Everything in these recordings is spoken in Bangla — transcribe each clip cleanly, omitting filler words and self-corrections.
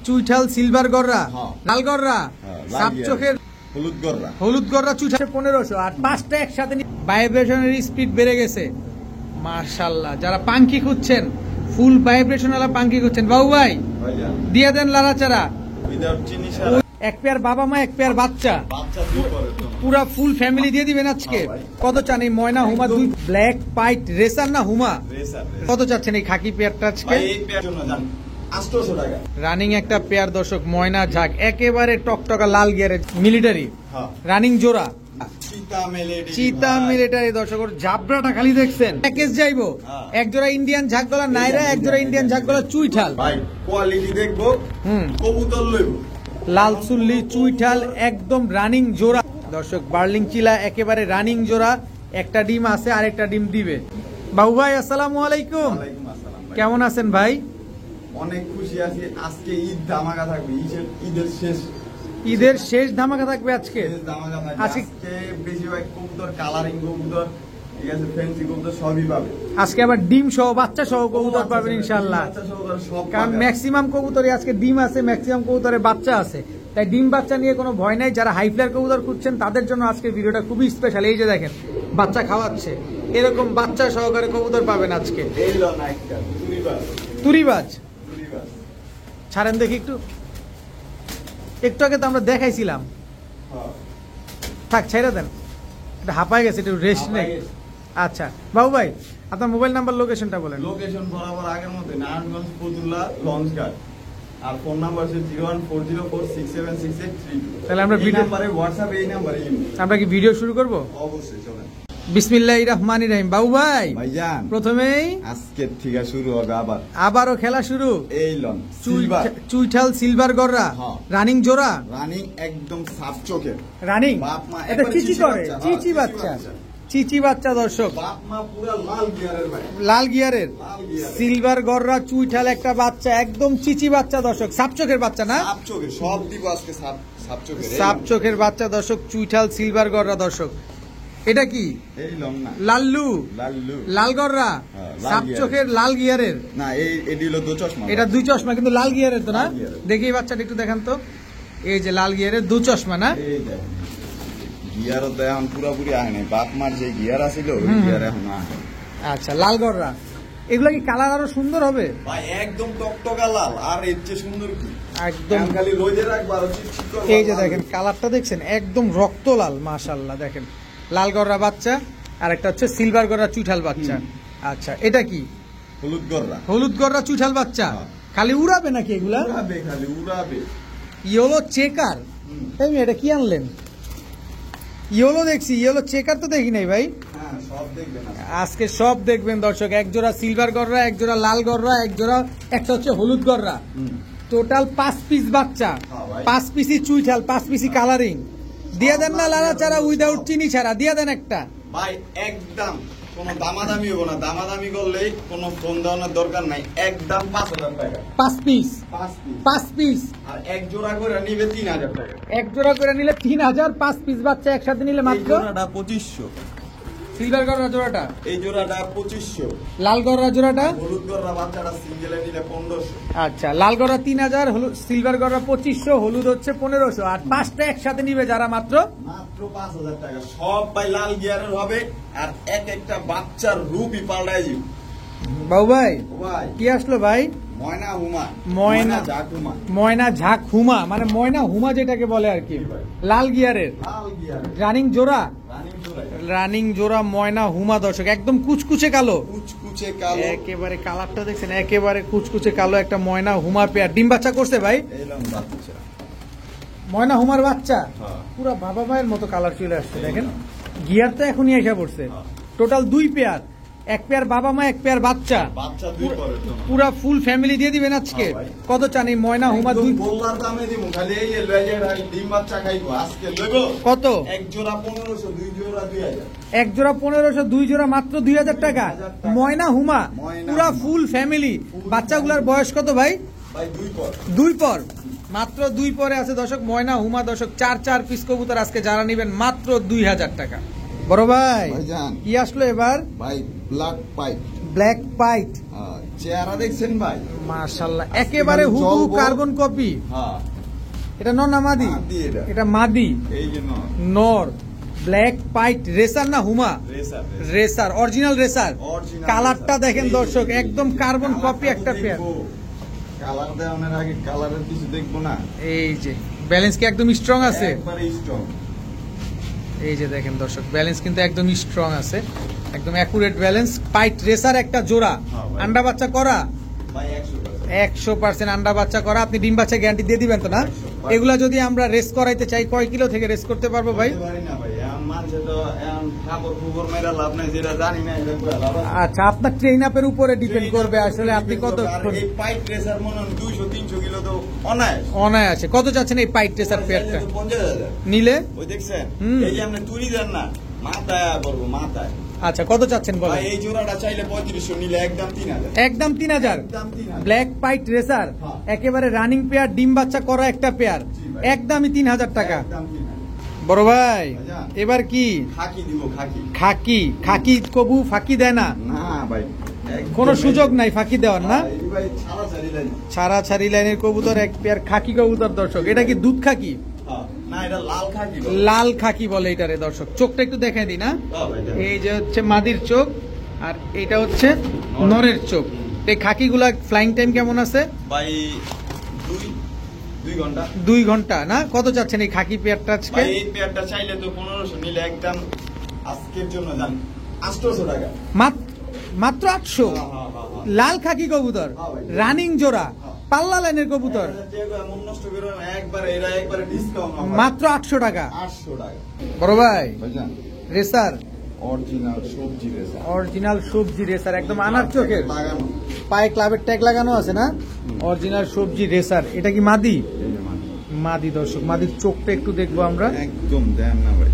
চুইঠাল সিলভার গররা, লাল গররা, সাপ চোখের হলুদ গররা চুইঠাল 1500 আর 5টা একসাথে ভাইব্রেশনের স্পিড বেড়ে গেছে মাশাআল্লাহ। যারা পাঙ্কি খুঁজছেন, ফুল ভাইব্রেশন वाला পাঙ্কি খুঁজছেন, বাবু ভাই দিয়ে দেন লাড়াচাড়া। এক পেয়ার বাবা মা, এক পেয়ার বাচ্চা, পুরা ফুল ফ্যামিলি দিয়ে দিবেন আজকে। কত চান এই ময়না হুমা দুই ব্ল্যাক পাইট রেসার না হুমা? কত চাচ্ছেন এই খাকি পেয়ারটা আজকে? রানিং একটা পেয়ার দর্শক, ময়না ঝাঁক একেবারে টকটকা লাল গিয়ারের মিলিটারি রানিং জোড়া চিতা মিলিটারি দর্শক। জাবরাটা খালি দেখছেন, প্যাকেজ যাইবো। এক জোড়া ইন্ডিয়ান ঝাঁক গলা নাইরা, এক জোড়া ইন্ডিয়ান ঝাঁক গলা চুইঠাল। কোয়ালিটি দেখবো, কবুতর লইব। লাল চুল্লি চুইঠাল একদম রানিং জোড়া দর্শক। বার্লিং চিলা একেবারে রানিং জোড়া। একটা ডিম আছে, আরেকটা ডিম দিবে। বাবু ভাই আসসালামু আলাইকুম, কেমন আছেন ভাই? অনেক খুশি আছি। আজকে ঈদ ধামাকা থাকবে, ঈদের শেষ ধামাকা থাকবে আজকে। আজকে বেশিরভাগ কবুতর কালারিং কবুতর, ঠিক আছে, ফ্যান্সি কবুতর সবই পাবে আজকে। আবার ডিম সহ বাচ্চা সহ কবুতর পাবেন ইনশাআল্লাহ। কারণ ম্যাক্সিমাম কবুতরে আজকে ডিম আছে, ম্যাক্সিমাম কবুতরে বাচ্চা আছে, তাই ডিম বাচ্চা নিয়ে কোনো ভয় নাই। যারা হাই ফ্লায়ার কবুতর খুঁজছেন তাদের জন্য আজকে ভিডিওটা খুবই স্পেশাল। এই যে দেখেন বাচ্চা খাওয়াচ্ছে, এরকম বাচ্চা সহকারে কবুতর পাবেন আজকে। তুরিবাজ ছাড়েন দেখি একটু, একটু আগে তো আমরা দেখাইছিলাম। থাক ছেড়ে দেন, এটা হাঁপায় গেছে, একটু রেস্ট নেই। আচ্ছা বাবু ভাই আপনার মোবাইল নাম্বার লোকেশনটা বলেন। লোকেশন বরাবর আগের মতো নারায়ণগঞ্জ ফতুল্লা লঞ্চ ঘাট, আর ফোন নাম্বার হচ্ছে 01404676832। তাহলে আমরা ভিডিও নাম্বারে হোয়াটসঅ্যাপ, এই নাম্বারে আমরা কি ভিডিও শুরু করব? অবশ্যই চলেন। বিসমিল্লাহির রহমানির রহিম। বাবু ভাই ভাইজান প্রথমেই আজকে থেকে শুরু হবে আবারও খেলা শুরু। এই লন চুইঠাল সিলভার গররা রানিং জোড়া, রানিং একদম সাপ চোখের রানিং। বাপ মা এটা চিচি করে, চিচি বাচ্চা, চিচি বাচ্চা দর্শক। বাপ মা পুরো লাল গিয়ারের ভাই, লাল গিয়ারের সিলভার গররা চুইঠাল একটা বাচ্চা, একদম চিচি বাচ্চা দর্শক। সাপ চোখের বাচ্চা না? সাপ চোখের সব দিব আজকে, সাপ চোখের, সাপ চোখের বাচ্চা দর্শক, চুইঠাল সিলভার গররা দর্শক। এটা কি? এই লং না, লাল্লু লাল গররা সাপ চোখের লাল গিয়ারের না, এটি হলো দু চশমা। এটা দুই চশমা, কিন্তু লাল গিয়ারের তো না? দেখি এই বাচ্চাটা একটু দেখান তো। এই যে লাল গিয়ারের দু চশমা না? গিয়ারও তো এখন পুরাপুরি আহে নাই, বাপ মার যে গিয়ার আছিল ওই গিয়ার এখন আহে। আচ্ছা লাল গররা, এগুলা কি কালার আরো সুন্দর হবে ভাই? একদম টকটকা লাল, আর এর চেয়ে সুন্দর কি? একদম খালি রোদে রাখবা আর চিকচিক। এই যে দেখেন কালারটা দেখছেন, একদম রক্ত লাল মাশাআল্লাহ। দেখেন লাল গররা বাচ্চা, আর একটা হচ্ছে সিলভার গররা চুইঠাল বাচ্চা। আচ্ছা এটা কি? হলুদ গররা চুইঠাল বাচ্চা। খালি উড়াবে নাকি এগুলা? উড়াবে, খালি উড়াবে। ইয়েলো চেকার, এই এটা কি আনলেন? ইয়েলো দেখছি, ইয়েলো চেকার তো দেখি নাই ভাই। আজকে সব দেখবেন দর্শক। এক জোড়া সিলভার গররা, এক জোড়া লাল গররা, এক জোড়া একটা হচ্ছে হলুদ গররা। টোটাল 5 পিস বাচ্চা, 5 পিসি চুইঠাল, 5 পিসি কালারিং। দিয়ে দেন না লালা চারা উইদাউট চিনি ছাড়া, দিয়ে দেন একটা ভাই। একদম কোনো দামাদামি হবে না, দামাদামি করলেই কোনো ফোন দেওয়ার দরকার নাই। একদম 5000 টাকা 5 পিস। আর এক জোড়া করে নিবে 3000 টাকা। এক জোড়া করে নিলে 3000, 5 পিস বাচ্চা একসাথে নিলে মাত্র 2500। সিলভার গররা জোড়াটা, এই জোড়াটা 2500। লাল গররা জোড়াটা, হলুদ গররা বাচ্চাটা সিঙ্গেলে নিলে 1500। আচ্ছা লাল গররা 3000, সিলভার গররা 2500, হলুদ হচ্ছে 1500। আর 5টা একসাথে নিবে যারা মাত্র 5000 টাকা। সব ভাই লাল গিয়ারের হবে, আর এক একটা বাচ্চার রূপই পাল্টাই যাবে। বাবু ভাই কি আসলো ভাই? ময়না ঝাঁক হুমা, মানে ময়না হুমা যেটাকে বলে আর কি। লাল গিয়ারের রানিং জোড়া, রানিং জোড়া ময়না হুমা দর্শক। একদম কুচকুচে কালো, একেবারে কালারটা দেখছেন, একেবারে কুচকুচে কালো একটা ময়না হুমা পেয়ার। ডিম বাচ্চা করছে ভাই? ময়না হুমার বাচ্চা পুরা বাবা মায়ের মতো কালার চলে আসছে। দেখেন গিয়ার তো এখনই এসে পড়ছে। টোটাল 2 পেয়ার, এক পেয়ার বাবা মা, এক পেয়ার বাচ্চা, পুরা ফুল ফ্যামিলি দিয়ে দিবেন আজকে। কত চান এই ময়না হুমা? দুই বললার দামে দিব, খালি এই ডিম বাচ্চা খাইবো আজকে। লইবো কত? এক জোড়া 1500, দুই জোড়া 2000। এক জোড়া 1500, দুই জোড়া মাত্র 2000 টাকা। ময়না হুমা পুরা ফুল ফ্যামিলি। বাচ্চাগুলার বয়স কত ভাই? ভাই 2 পর, মাত্র 2 পরে আছে দর্শক। ময়না হুমা দর্শক, 4 পিস কবুতর আজকে যারা নিবেন মাত্র 2000 টাকা। বড় ভাই কি আসলো এবার? ভাই ব্ল্যাক পাইট, ব্ল্যাক পাইট, চেহারা দেখছেন ভাই মাশাআল্লাহ একেবারে হুবহু কার্বন কপি। হ্যাঁ এটা নর না মাদি? মাদি এটা। এটা মাদি, এই যে নর। ব্ল্যাক পাইট রেসার না হুমা? Racer. Racer, original racer. Original কালারটা রেসার। দেখেন দর্শক, একদম কার্বন কপি একটা পেয়ার। কালার দেওয়ার আগে কালারের কিছু দেখবো না। এই যে ব্যালেন্স কি একদম স্ট্রং আছে? একবারে স্ট্রং। এই যে দেখেন দর্শক, ব্যালেন্স কিন্তু একদম স্ট্রং আছে, একদম অ্যাকুরেট ব্যালেন্স। পাইট রেসার একটা জোড়া, ভাই। আন্ডা বাচ্চা করা ভাই 100%। 100% আন্ডা বাচ্চা করা। আপনি ডিম বাচ্চা গ্যারান্টি দিয়ে দিবেন তো না? 100%। এগুলা যদি আমরা রেস করাইতে চাই কয় কিলো থেকে রেস করতে পারবো ভাই? বলতে পারি না ভাই, এখন মানুষে তো এখন খাবার খুবর মেরা লাভ নাই, যেটা জানি না এটা করে লাভ আছে। আচ্ছা, আপনার ট্রেন আপের উপরে ডিপেন্ড করবে আসলে আপনি কত আর এই পাইপ রেসার মনে হয় 200-300 কিলো তো অনায়াস। অনায়াসে। কত চাচ্ছেন এই পাইট রেসার পেয়ারটা চাইলে তো 50,000 নিলে? ওই দেখছেন হুম। এই যে আপনি তুলি দেন না, মাথায় বলবো মাথায়। আচ্ছা, কত চাচ্ছেন বলেন? ভাই এই জোড়াটা চাইলে 3500, নিলে একদম 3000। একদম 3000। একদম 3000। ব্ল্যাক পাইট রেসার, হ্যাঁ। একেবারে রানিং পেয়ার, ডিম বাচ্চা করা একটা পেয়ার, জি ভাই। একদমই 3000 টাকা। একদম 3000। বড় ভাই ভাইজান। এবার কি খাকি দিব খাকি। খাকি? খাকি কবু ফাঁকি দেয় না, না ভাই একদম কোনো এই- সুযোগ নাই ফাঁকি দেওয়ার না? এই ভাই ছাড়াছাড়ি লাইন। ছাড়া ছাড়ি লাইনের কবুতর, এক পেয়ার খাকি কবুতর দর্শক। এটা কি দুধ খাকি? হ্যাঁ, না এটা লাল খাকি বলে। লাল খাকি বলে এটারে দর্শক। চোখটা একটু দেখাই দিই না? হ্যাঁ ভাইজান। এই যে হচ্ছে মাদির চোখ, আর এটা হচ্ছে নরের চোখ। এই খাকিগুলা ফ্লাইং টাইম কেমন আছে? ভাই 2 ঘন্টা। 2 ঘন্টা না? কত চাচ্ছেন এই খাকি পেয়ারটা আজকে? ভাই এই পেয়ারটা চাইলে তো 1500, নিলে একদম আজকের জন্য জান 800 টাকা। মাত্র 800? হ্যাঁ, হ্যাঁ, হ্যাঁ, হ্যাঁ। লাল খাকি কবুতর, হ্যাঁ ভাই। রানিং জোড়া, হ্যাঁ। পাল্লা লাইনের কবুতর, মন নষ্ট করো না, একবারে এরা একবারে ডিসকাউন্ট মাত্র 800 টাকা। 800 টাকা। বড় ভাই ভাইজান রেসার, অরিজিনাল সবজি রেসা। অরিজিনাল সবজি রেসার, একদম আনার চোখের, লাগানো। পায়ে ক্লাবের ট্যাগ লাগানো আছে না? অরিজিনাল সবজি রেসার। এটা কি মাদি? এই যে মানে মাদি দর্শক। মাদির চোখটা একটু দেখবো আমরা। একদম দেন না ভাই।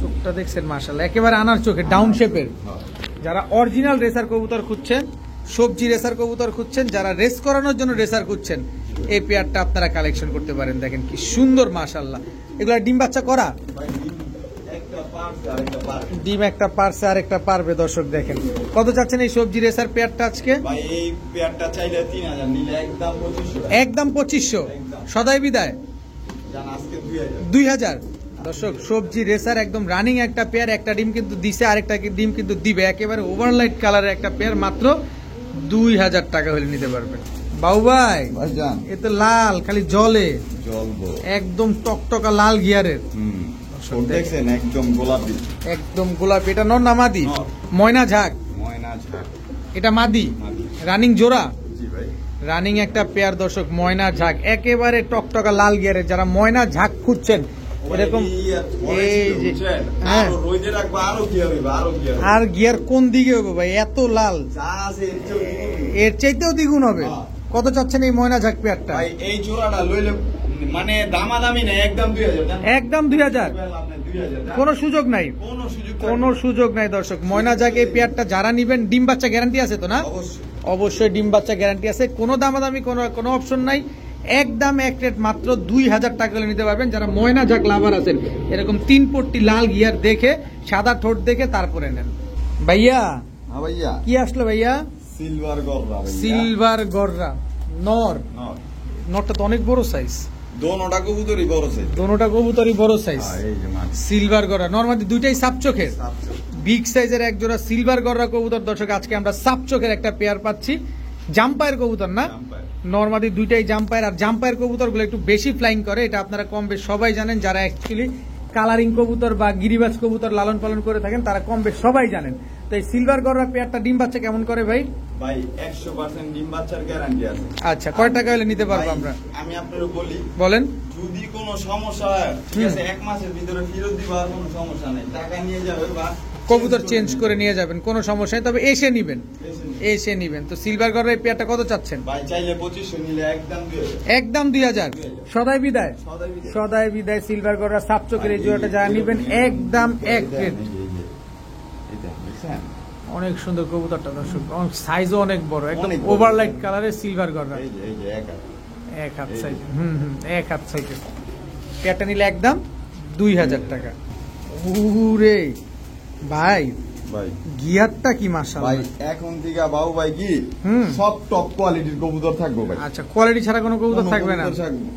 চোখটা দেখছেন মাশাআল্লাহ, একেবারে আনার চোখের, ডাউন শেপের। হ্যাঁ। যারা অরিজিনাল রেসার কবুতর খুঁজছেন, সবজি রেসার কবুতর খুঁজছেন, যারা রেস করানোর জন্য রেসার খুঁজছেন, এই পেয়ারটা আপনারা কালেকশন করতে পারেন। দেখেন কি সুন্দর মাশাআল্লাহ। এগুলা ডিম বাচ্চা করা? ভাই একটা পার্স আর একটা পার্স। ডিম একটা পারছে আর একটা পারবে দর্শক। দেখেন কত চাচ্ছেন এই সবজি রেসার পেয়ারটা আজকে? ভাই এই পেয়ারটা চাইলে 3000, নিলে একদম 2500 টাকা। একদম 2500, সদাই বিদায় জান আজকে 2000। 2000। দর্শক সবজি রেসার একদম রানিং একটা পেয়ার, একটা ডিম কিন্তু দিছে, আরেকটা ডিম কিন্তু দিবে, একেবারে ওভারলাইট কালারের একটা পেয়ার, মাত্র 2000 টাকা হলে নিতে পারবেন। বাবু ভাই ভাইজান এ তো লাল, খালি জলে, জলবো। একদম টকটকা লাল গিয়ারের, দেখছেন একদম গোলাপি। একদম গোলাপি। এটা নর না মাদি? নর। ময়না ঝাঁক, ময়না ঝাঁক। এটা মাদি, মাদি। রানিং জোড়া, জি ভাই। রানিং একটা পেয়ার দর্শক, ময়না ঝাঁক, একেবারে টকটকা লাল গিয়ারের। যারা ময়না ঝাঁক খুঁজছেন এরকম, এই যে হ্যাঁ, আরো রোদে রাখবো, আরো কি হবে, আরো কি হবে। আর গিয়ার কোন দিকে হবে ভাই? এত লাল, যা আছে এর চেয়েও দ্বিগুণ। এর চাইতেও দ্বিগুণ হবে। হ্যাঁ। কত চাচ্ছেন এই ময়না ঝাঁক পেয়ারটা? ভাই এই জোড়াটা লইলে মানে দামাদামি নেই, একদম 2000 জান। একদম 2000, আপনি 2000 জান। কোনো সুযোগ নাই, কোনো সুযোগ থাকবে কোনো না। সুযোগ নাই দর্শক। ময়না ঝাঁক এই পেয়ারটা যারা নিবেন, ডিম বাচ্চা গ্যারান্টি আছে তো না? অবশ্যই। অবশ্যই ডিম বাচ্চা গ্যারান্টি আছে, কোনো দামাদামি কোনো অপশন নাই, একদম এক রেট, মাত্র 2000 টাকা হলে নিতে পারবেন। যারা ময়না ঝাঁক লাভার আছেন, এরকম 3 পট্টি লাল গিয়ার দেখে, সাদা ঠোঁট দেখে তারপরে নেন। ভাইয়া হ্যাঁ ভাইয়া, কি আসলো ভাইয়া? সিলভার গররা ভাইয়া। সিলভার গররা নর। নর। নরটা তো অনেক বড় সাইজ, দোনোটা কবুতরই বড় সাইজ। দোনোটা কবুতরই বড় সাইজ। হ্যাঁ, এই যে মাছ। সিলভার গররা নরমালি দুইটাই সাপ চোখের, সাতশো। বিগ সাইজের এক জোড়া সিলভার গররা কবুতর দর্শক। আজকে আমরা সাপ চোখের একটা পেয়ার পাচ্ছি, জাম্পায়ের কবুতর না? জাম্পায়ের। নরমালি দুইটাই জাম্পায়ের, আর জাম্পায়ের কবুতর গুলো একটু বেশি ফ্লাইং করে, এটা আপনারা কম বেশ সবাই জানেন। যারা অ্যাকচুয়ালি কালারিং কবুতর বা গিরিবাজ কবুতর লালন পালন করে থাকেন, তারা কম বেশ সবাই জানেন। তো এই সিলভার গররা পেয়ারটা ডিম বাচ্চা কেমন করে ভাই? ভাই 100% ডিম বাচ্চার গ্যারান্টি আছে। আচ্ছা, কয় টাকা হলে নিতে পারবো ভাই, আমরা? আমি আপনাকে বলি, বলেন। যদি কোনো সমস্যা হয়, ঠিক আছে, 1 মাসের ভিতরে ফেরত দিবা, আর কোনো সমস্যা নেই, টাকা নিয়ে যাবে বা কবুতর চেঞ্জ করে নিয়ে যাবেন, কোনো সমস্যা নেই, তবে এসে নিবেন, এসে নিন। এসে নিবেন। তো সিলভার গররা এই পেয়ারটা কত চাচ্ছেন? ভাই চাইলে 2500, নিলে একদম 2000। একদম 2000। সদাই বিদায়, সদাই বিদায়। সদাই বিদায়। সিলভার গররা সাপ চোখের এই জোড়াটা যারা নিবেন, একদম এক রেট। অনেক সুন্দর কবুতরটা দর্শক, সাইজও অনেক বড়, একদম অনেক বড়। ওভারলাইট কালারের সিলভার গররা, এই যে এক হাত। এক হাত সাইজ। এক হাত সাইজের পেয়ারটা নিলে একদম 2000 টাকা। উরে ভাই, ভাই গিয়ারটা কি মাশাআল্লাহ ভাই, এখন থেকে বাবু ভাই কি সব টপ কোয়ালিটির কবুতর থাকবো ভাই। আচ্ছা, কোয়ালিটি ছাড়া কোনো কবুতর থাকবে না?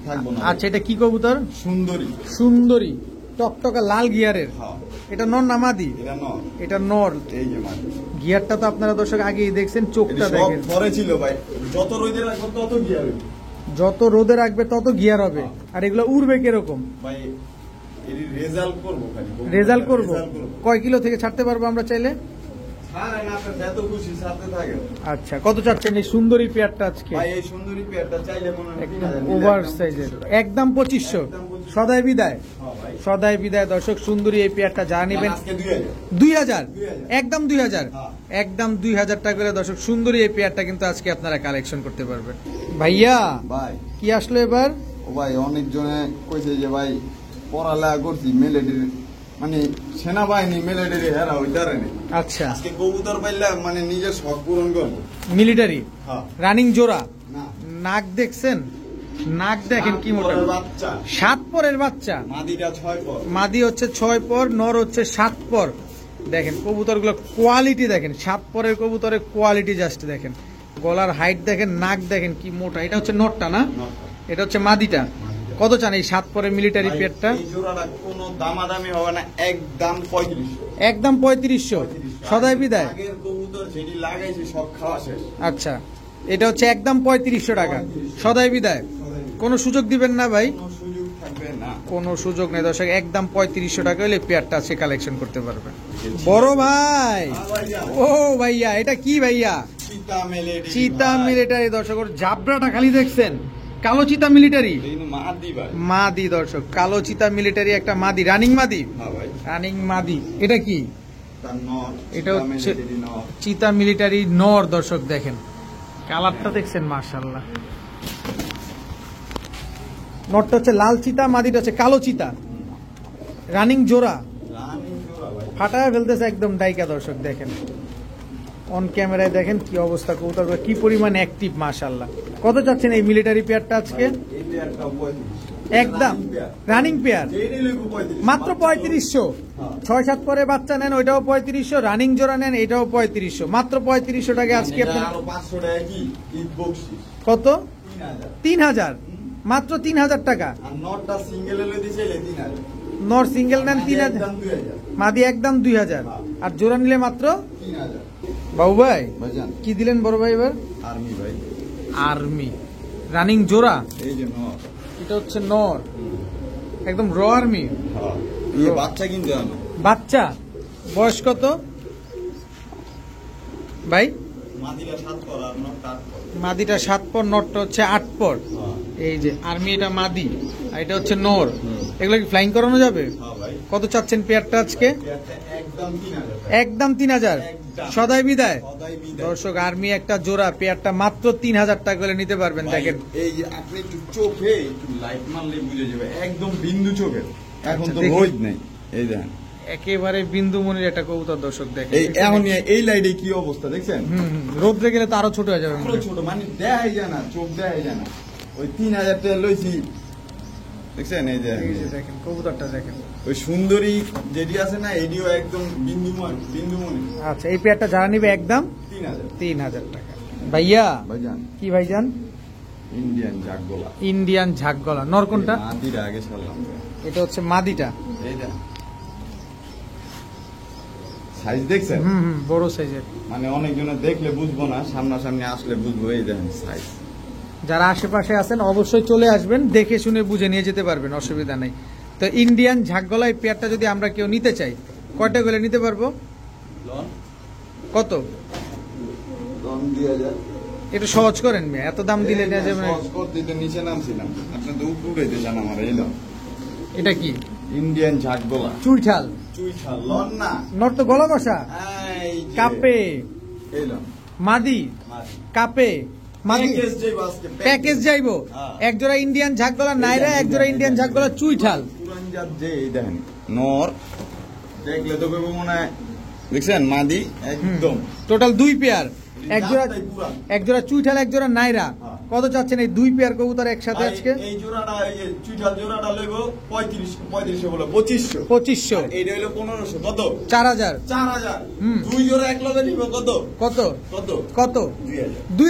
থাকবো না। আচ্ছা, এটা কি কবুতর? সুন্দরী। সুন্দরী টকটকা লাল গিয়ারের। এটা নর না মাদি? এটা নর। এটা নর। এই যে মাদি। গিয়ারটা তো আপনারা দর্শক আগেই দেখছেন, চোখটা দেখেন। সব ধরে ছিল ভাই, যত রোদে রাখবো তত গিয়ার হবে। যত রোদে রাখবে তত গিয়ার হবে। আর এগুলো উড়বে কিরকম ভাই? এর রেজাল্ট করব খালি। রেজাল্ট করব। কয় কিলো থেকে ছাড়তে পারবো আমরা চাইলে? ছাড়েন, আপনি যত খুশি ছাড়তে থাকেন। আচ্ছা, কত চাচ্ছেন এই সুন্দরী পেয়ারটা আজকে? ভাই এই সুন্দরী পেয়ারটা চাইলে মনে হয় ওভার সাইজের, একদম 2500। সদাই বিদায়। সদাই বিদায় দর্শক, সুন্দরী এই পেয়ারটা যা নেবেন 2000, একদম 2000, একদম 2000 টাকা করে দর্শক সুন্দরী এই পেয়ারটা কিন্তু আজকে আপনারা কালেকশন করতে পারবেন। ভাইয়া ভাই কি আসলো এবার? ও ভাই, অনেক জনে কইছে যে ভাই পড়ালেখা করছি মিলিটারি, মানে সেনাবাহিনী মিলিটারি হেরা হইতারে না। আচ্ছা, আজকে কবুতর পাইলা মানে নিজের শখ পূরণ করবো। মিলিটারি রানিং জোড়া। না, নাক দেখছেন? নাক দেখেন কি মোটা। বাচ্চা 7 পরের বাচ্চা। মাদিটা 6 পর। মাদি হচ্ছে 6 পর, নর হচ্ছে 7 পর। দেখেন কবুতরগুলো কোয়ালিটি দেখেন, 7 পরের কবুতরের কোয়ালিটি জাস্ট দেখেন। গলার হাইট দেখেন, নাক দেখেন কি মোটা। এটা হচ্ছে নরটা না? এটা হচ্ছে মাদিটা। কত চান এই 7 পরের মিলিটারি পেয়ারটা? এই জোড়াটা কোনো দামাদামি হবে না, একদম 3500। একদম 3500। সদাই বিদায়। আগের কবুতর যেটি লাগাইছি সব খাওয়া শেষ। আচ্ছা, এটা হচ্ছে একদম 3500 টাকা। সদাই বিদায়। কোনো সুযোগ দিবেন না ভাই? কোনো সুযোগ থাকবে না, কোনো সুযোগ নেই দর্শক, একদম 3500 টাকা হলে পেয়ারটা আছে কালেকশন করতে পারবেন। বড় ভাই, ও ভাইয়া, এটা কি ভাইয়া? চিতা মিলিটারি। চিতা মিলিটারি দর্শক, ওর জাবরাটা খালি দেখছেন, কালো চিতা মিলিটারি। মাদি ভাই, মাদি দর্শক, কালো চিতা মিলিটারি একটা মাদি, রানিং মাদি। হ্যাঁ ভাই, রানিং মাদি। এটা কি? তার নর। এটা চিতা হচ্ছে মিলিটারি নর। চিতা মিলিটারি নর দর্শক, দেখেন কালারটা দেখছেন মাশাআল্লাহ। নরটা হচ্ছে লাল চিতা, মাদিটা হচ্ছে কালো চিতা। রানিং জোড়া, রানী জোড়া ভাই। ফাটায় ফেলতেছে একদম ডাইকা দর্শক, দেখেন অন ক্যামেরায় দেখেন কি অবস্থা, কবুতরগুলো কি পরিমাণ অ্যাক্টিভ মাশাআল্লাহ। কত চাচ্ছেন এই মিলিটারি পেয়ারটা আজকে? এই পেয়ারটাও 3500। একদম রানিং পেয়ার, যেটি লিখো 3500। মাত্র 3500। 6-7 পরে বাচ্চা নেন ওইটাও 3500, রানিং জোড়া নেন এটাও 3500, মাত্র 3500 টাকা আজকে এটা আপনার। আরো 500 টাকা কি ঈদ বকশিশ। কত? 3000। 3000, মাত্র 3000 টাকা। আর নটটা সিঙ্গেল হলে দিছিলে 3000। নর সিঙ্গেল নেন 3000, একদম 2000। মাদি একদম 2000, আর জোড়া নিলে মাত্র 3000। বাবু ভাই ভাইজান কি দিলেন বড় ভাই এবার? আর্মি ভাই, আর্মি রানিং জোড়া। এই যে নর। এটা হচ্ছে নর, একদম র আর্মি। হ্যাঁ, এই বাচ্চা কিন্তু জানো। বাচ্চা বয়স কত ভাই? মাদিরা 7 পর আর নটটা 8 পর। মাদিটা 7 পর, নরটা হচ্ছে 8 পর। হ্যাঁ এই যে আর্মি, এটা মাদি আর এটা হচ্ছে নর। এগুলো কি ফ্লাইং করানো যাবে? হ্যাঁ ভাই, কত চাচ্ছেন পেয়ারটা আজকে? পেয়ারটা একদম 3000। একদম 3000। সদাই বিদায় সদাই বিদায়। দর্শক, আর্মি একটা জোড়া পেয়ারটা মাত্র 3000 টাকা করে নিতে পারবেন। ভাই, দেখেন এই যে আপনি একটু চোখে একটু লাইট মারলে বুঝে যাবে, একদম বিন্দু চোখে। এখন তো দেখি। রোদ নেই, এই দেখেন একেবারে বিন্দুমণির একটা কবুতর দর্শক, দেখেন এই এখন এই লাইটে কি অবস্থা দেখছেন? রোদ্রে গেলে তো আরো ছোট হয়ে যাবে মনে আরো হয়। ছোট, মানে দেখাই যায় না, চোখ দেখাই যায় না। ওই 3000 টাকা লইছি দেখছেন, এই যে এই যে দেখেন কবুতরটা দেখেন। ওই সুন্দরী যেটি আছে না, এটিও একদম বিন্দুমণি। আচ্ছা, এই পেয়ারটা যারা নিবে একদম 3000। 3000 টাকা। ভাইয়া ভাইজান কি ভাইজান? ইন্ডিয়ান জাগগোলা। ইন্ডিয়ান ঝাক গলা। নর কোনটা? মাদিরা আগে ছাড়লাম। এটা হচ্ছে মাদিটা। এইটা সাইজ দেখছেন? বড় সাইজের। মানে অনেকজনে দেখলে বুঝবো না, সামনাসামনি আসলে বুঝবো। এই দেখেন সাইজ। যারা আশেপাশে আছেন অবশ্যই চলে আসবেন, দেখে শুনে বুঝে নিয়ে যেতে পারবেন, অসুবিধা নেই। তো ইন্ডিয়ান ঝাকগলা এই পেয়ারটা যদি আমরা কেউ নিতে চাই, কয়টা করে নিতে পারবো? কত? 2000। একটু সহজ করেন মেয়ে, এত দাম দিলে নেওয়া যাবে না। সহজ করতে তো নিচে নামছিলাম, আপনি তো উপরে চান আমার। এই লন এটা কি? ইন্ডিয়ান ঝাকগোলা। চুইঠাল। চুইঠাল লন না, নর তো গলা কষা। এই যে কাপে এই লন মাদি, মাদি। কাপে মাদি, প্যাকেজ যাইবো আজকে, প্যাকেজ যাইবো। হ্যাঁ। এক জোড়া ইন্ডিয়ান ঝাকগলা নাইরা, এক জোড়া ইন্ডিয়ান ঝাকগলা চুইঠাল। পুরান জাত যে এই দেখেন নর, দেখলে তো কইবো মনে হয় দেখছেন মাদি একদম। টোটাল 2 পেয়ার, এক জোড়া, জাতটাই পুরান। এক জোড়া চুইঠাল, এক জোড়া নাইরা। হ্যাঁ। কত চাচ্ছেন এই দুই পেয়ার কবুতর একসাথে ভাই, আজকে? এই জোড়াটা এই যে চুইঠাল জোড়াটা লইব 3500 বলে 2500 2500। এইটা হলো 1500 কত? 4000। 4000 হুম। দুই জোড়া এক লগে নিব কত? কত কত? কত? 2000 দুই।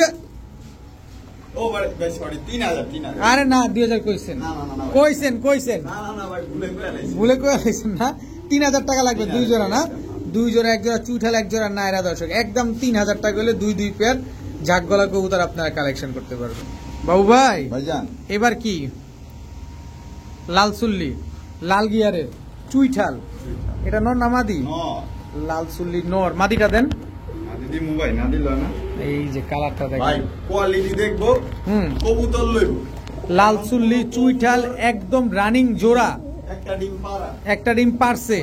ও ভাই সরি 3000 আরে না 2000 কইছেন, না, না, না, না, ভাই। কইছেন কইছেন, না ভাই ভুলে গেলাইছি ভুলে কইছেন না। 3000 টাকা লাগবে 3000 দুই জোড়া না? টাকা। দুই জোড়া, এক জোড়া চুইঠাল, এক জোড়া নায়রা দর্শক, একদম 3000 টাকা হলে দুই দুই পেয়ার ঝাক গলা কবুতর আপনারা কালেকশন করতে পারবেন। বাবু ভাই ভাইজান এবার কি লাল সুল্লি, লাল গিয়ারের চুইঠাল, এটা নর না মাদি? ন লাল সুল্লি নর, মাদিটা দেন। না দিদি মোবাইল না দিল না এই যে কালারটা ভাই দেখেন। কোয়ালিটি দেখবো হুম, কবুতর লইব লাল সুল্লি চুইঠাল একদম রানিং জোড়া। একটা ডিম পাড়া একটা ডিম পারছে,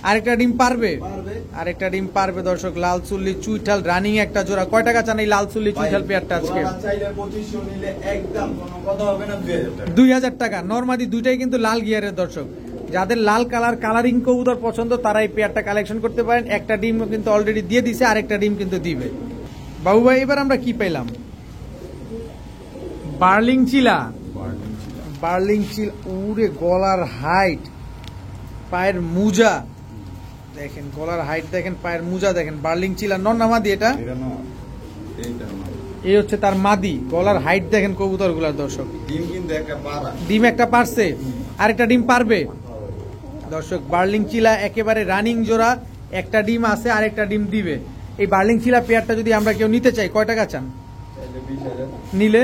আরেকটা ডিম পারবে, পারবে আরেকটা ডিম পারবে দর্শক। লাল চুল্লি চুইঠাল রানিং একটা জোড়া। কয় টাকা চান এই লাল চুল্লি চুইঠাল পেয়ারটা আজকে? ওরা চাইলে 2500 নিলে একদম কোনো কথা হবে না 2000 টাকা 2000 টাকা। নরমাদি দুইটাই কিন্তু লাল গিয়ারের দর্শক। যাদের লাল কালার কালারিং কবুতর পছন্দ তারা এই পেয়ারটা কালেকশন করতে পারেন। একটা ডিম কিন্তু অলরেডি দিয়ে দিছে, আরেকটা ডিম কিন্তু দিবে। বাবু ভাই এবার আমরা কি পেলাম? বার্লিং চিলা, বার্লিং চিল। উরে গলার হাইট, পায়ের মুজা দেখেন, গলার হাইট দেখেন, পায়ের মুজা দেখেন। বার্লিং চিলা নর না মাদি এটা? এটা না এইটা না এই হচ্ছে তার মাদি। গলার হাইট দেখেন কবুতর গুলার দর্শক। ডিম কিন্তু একটা পাড়া ডিম একটা পারছে, আরেকটা ডিম পারবে দর্শক। বার্লিং চিলা একেবারে রানিং জোড়া, একটা ডিম আছে, আরেকটা ডিম দিবে। এই বার্লিং চিলা পেয়ারটা যদি আমরা কেউ নিতে চাই কয় টাকা চান? চাইলে 20000 নিলে